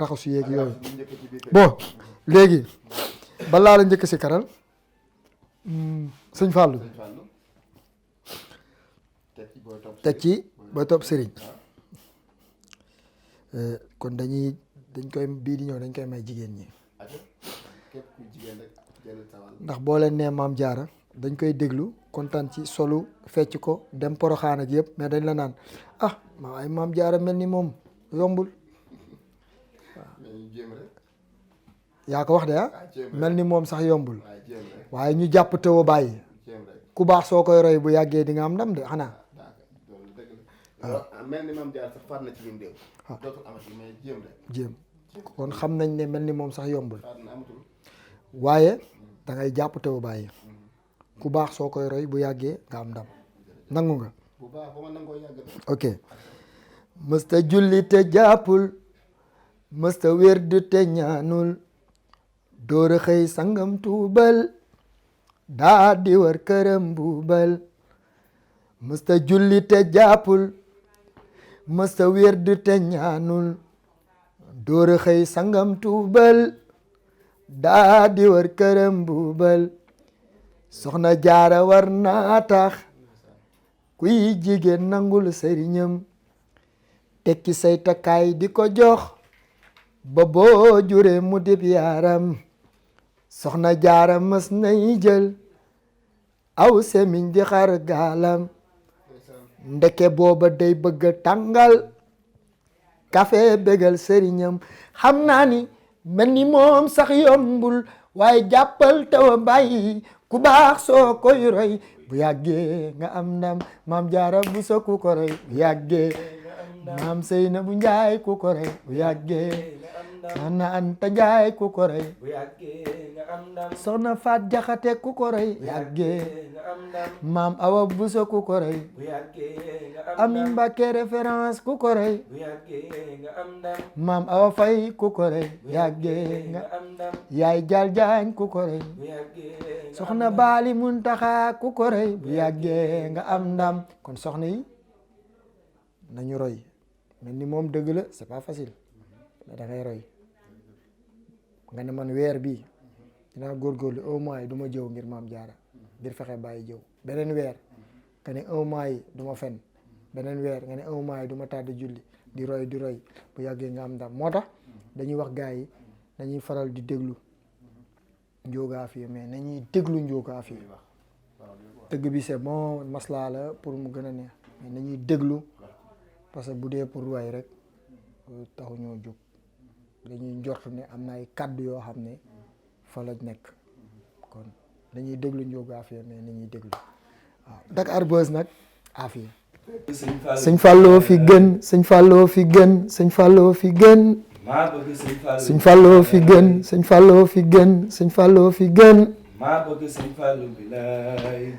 raxasu yeeg yooyu bon léegi balaa la njëkk si karal sëñ Fallou teg ci booy topp sëriñ kon dañ koy bii di ñëw dañ koy may jigéen ñi ndax boo leen nee maam jaara dañ koy déglu kontaan ci solu fecc ko dem poroxaan ak yëpp mais dañ la naan ah maa ay maam jaara mel ni moom yombul yaa ko wax de ah mel ni moom sax yombul waaye ñu jàpp tëwa bàyyi ku baax soo koy roy bu yàggee di nga am ndam de xanaa waaw mel ni maam jaar sax far na ci biir réew. dootul amati mais jéem rek. jéem kon xam nañ ne mel ni moom sax yombul far na amatul. waaye da ngay jàpp te bu bàyyi ku baax soo koy roy bu yàggee nga am ndam nangu nga. bu baax ba ma nangoo yàgg na. ok mësta julli te jàppul mësta wérd te ñaanul dóora xëy sangam tuubal daa di war këram buubal mësta julli te jàppul mësta wérd te ñaanul dóora xëy sangam tuubal daa di war këram buubal soxna jaara war naa tax kuy jigéen nangul sëriñam tekki say takkaay di ko jox ba boo juree mu dib yaaram soxna jaara mës nay jël aw semiñ di xar gaalam ndeke booba day bëgg tàngal kafe bégal sëriñam xam naa ni mel ni moom sax yombul waaye jàppal tawa bàyyi ku baax soo koy roy bu yàggee nga am ndam maam jaara bu sa ku ko roy bu yàggee maam Seyna bu njaay ku ko roy bu yàggee soxna Anta Njaay ku ko roy soxna Faat Jaxate ku ko roy bu yàggee maam Awa Buso ku ko roy Ami Mbàkke référence ku ko roy maam Awa Fay ku ko roy bu yàggee nga yaay Jaal Jaañ ku ko roy soxna Baali Muntaxa ku ko roy bu yàggee nga am ndam kon soxna yi nañu roy mel ni moom dëgg la c'est pas facile mais da ngay roy nga ne man weer bi dinaa góorgóorlu un mois yi du ma jëw ngir maam jaara ngir fexe bàyyi jëw beneen weer nga ne un mois yi du ma fen beneen weer nga ne un mois yi du ma tàdd julli di roy bu yàggee nga am ndam moo tax dañuy wax gars yi dañuy faral di déglu njóogaa fii mais nañuy déglu njóogaa fii dëgg bi c'est bon maslaa la pour mu gën a neex mais nañuy déglu parce que bu dee pour way rek taxu ñoo jóg dañuy njort ne am na ay kàddu yoo xam ne fa la nekk kon dañuy déglu njóogu Afia mais nañuy déglu waaw Dakar Buzz nag Afia sëñ Fallou fi gën sëñ Fallou fi gën sëñ Fallou fi gën sëñ Fallou fi gën sëñ Fallou fi gën sëñ Fallou fi gën maa bëgg sëñ Fallou bilaay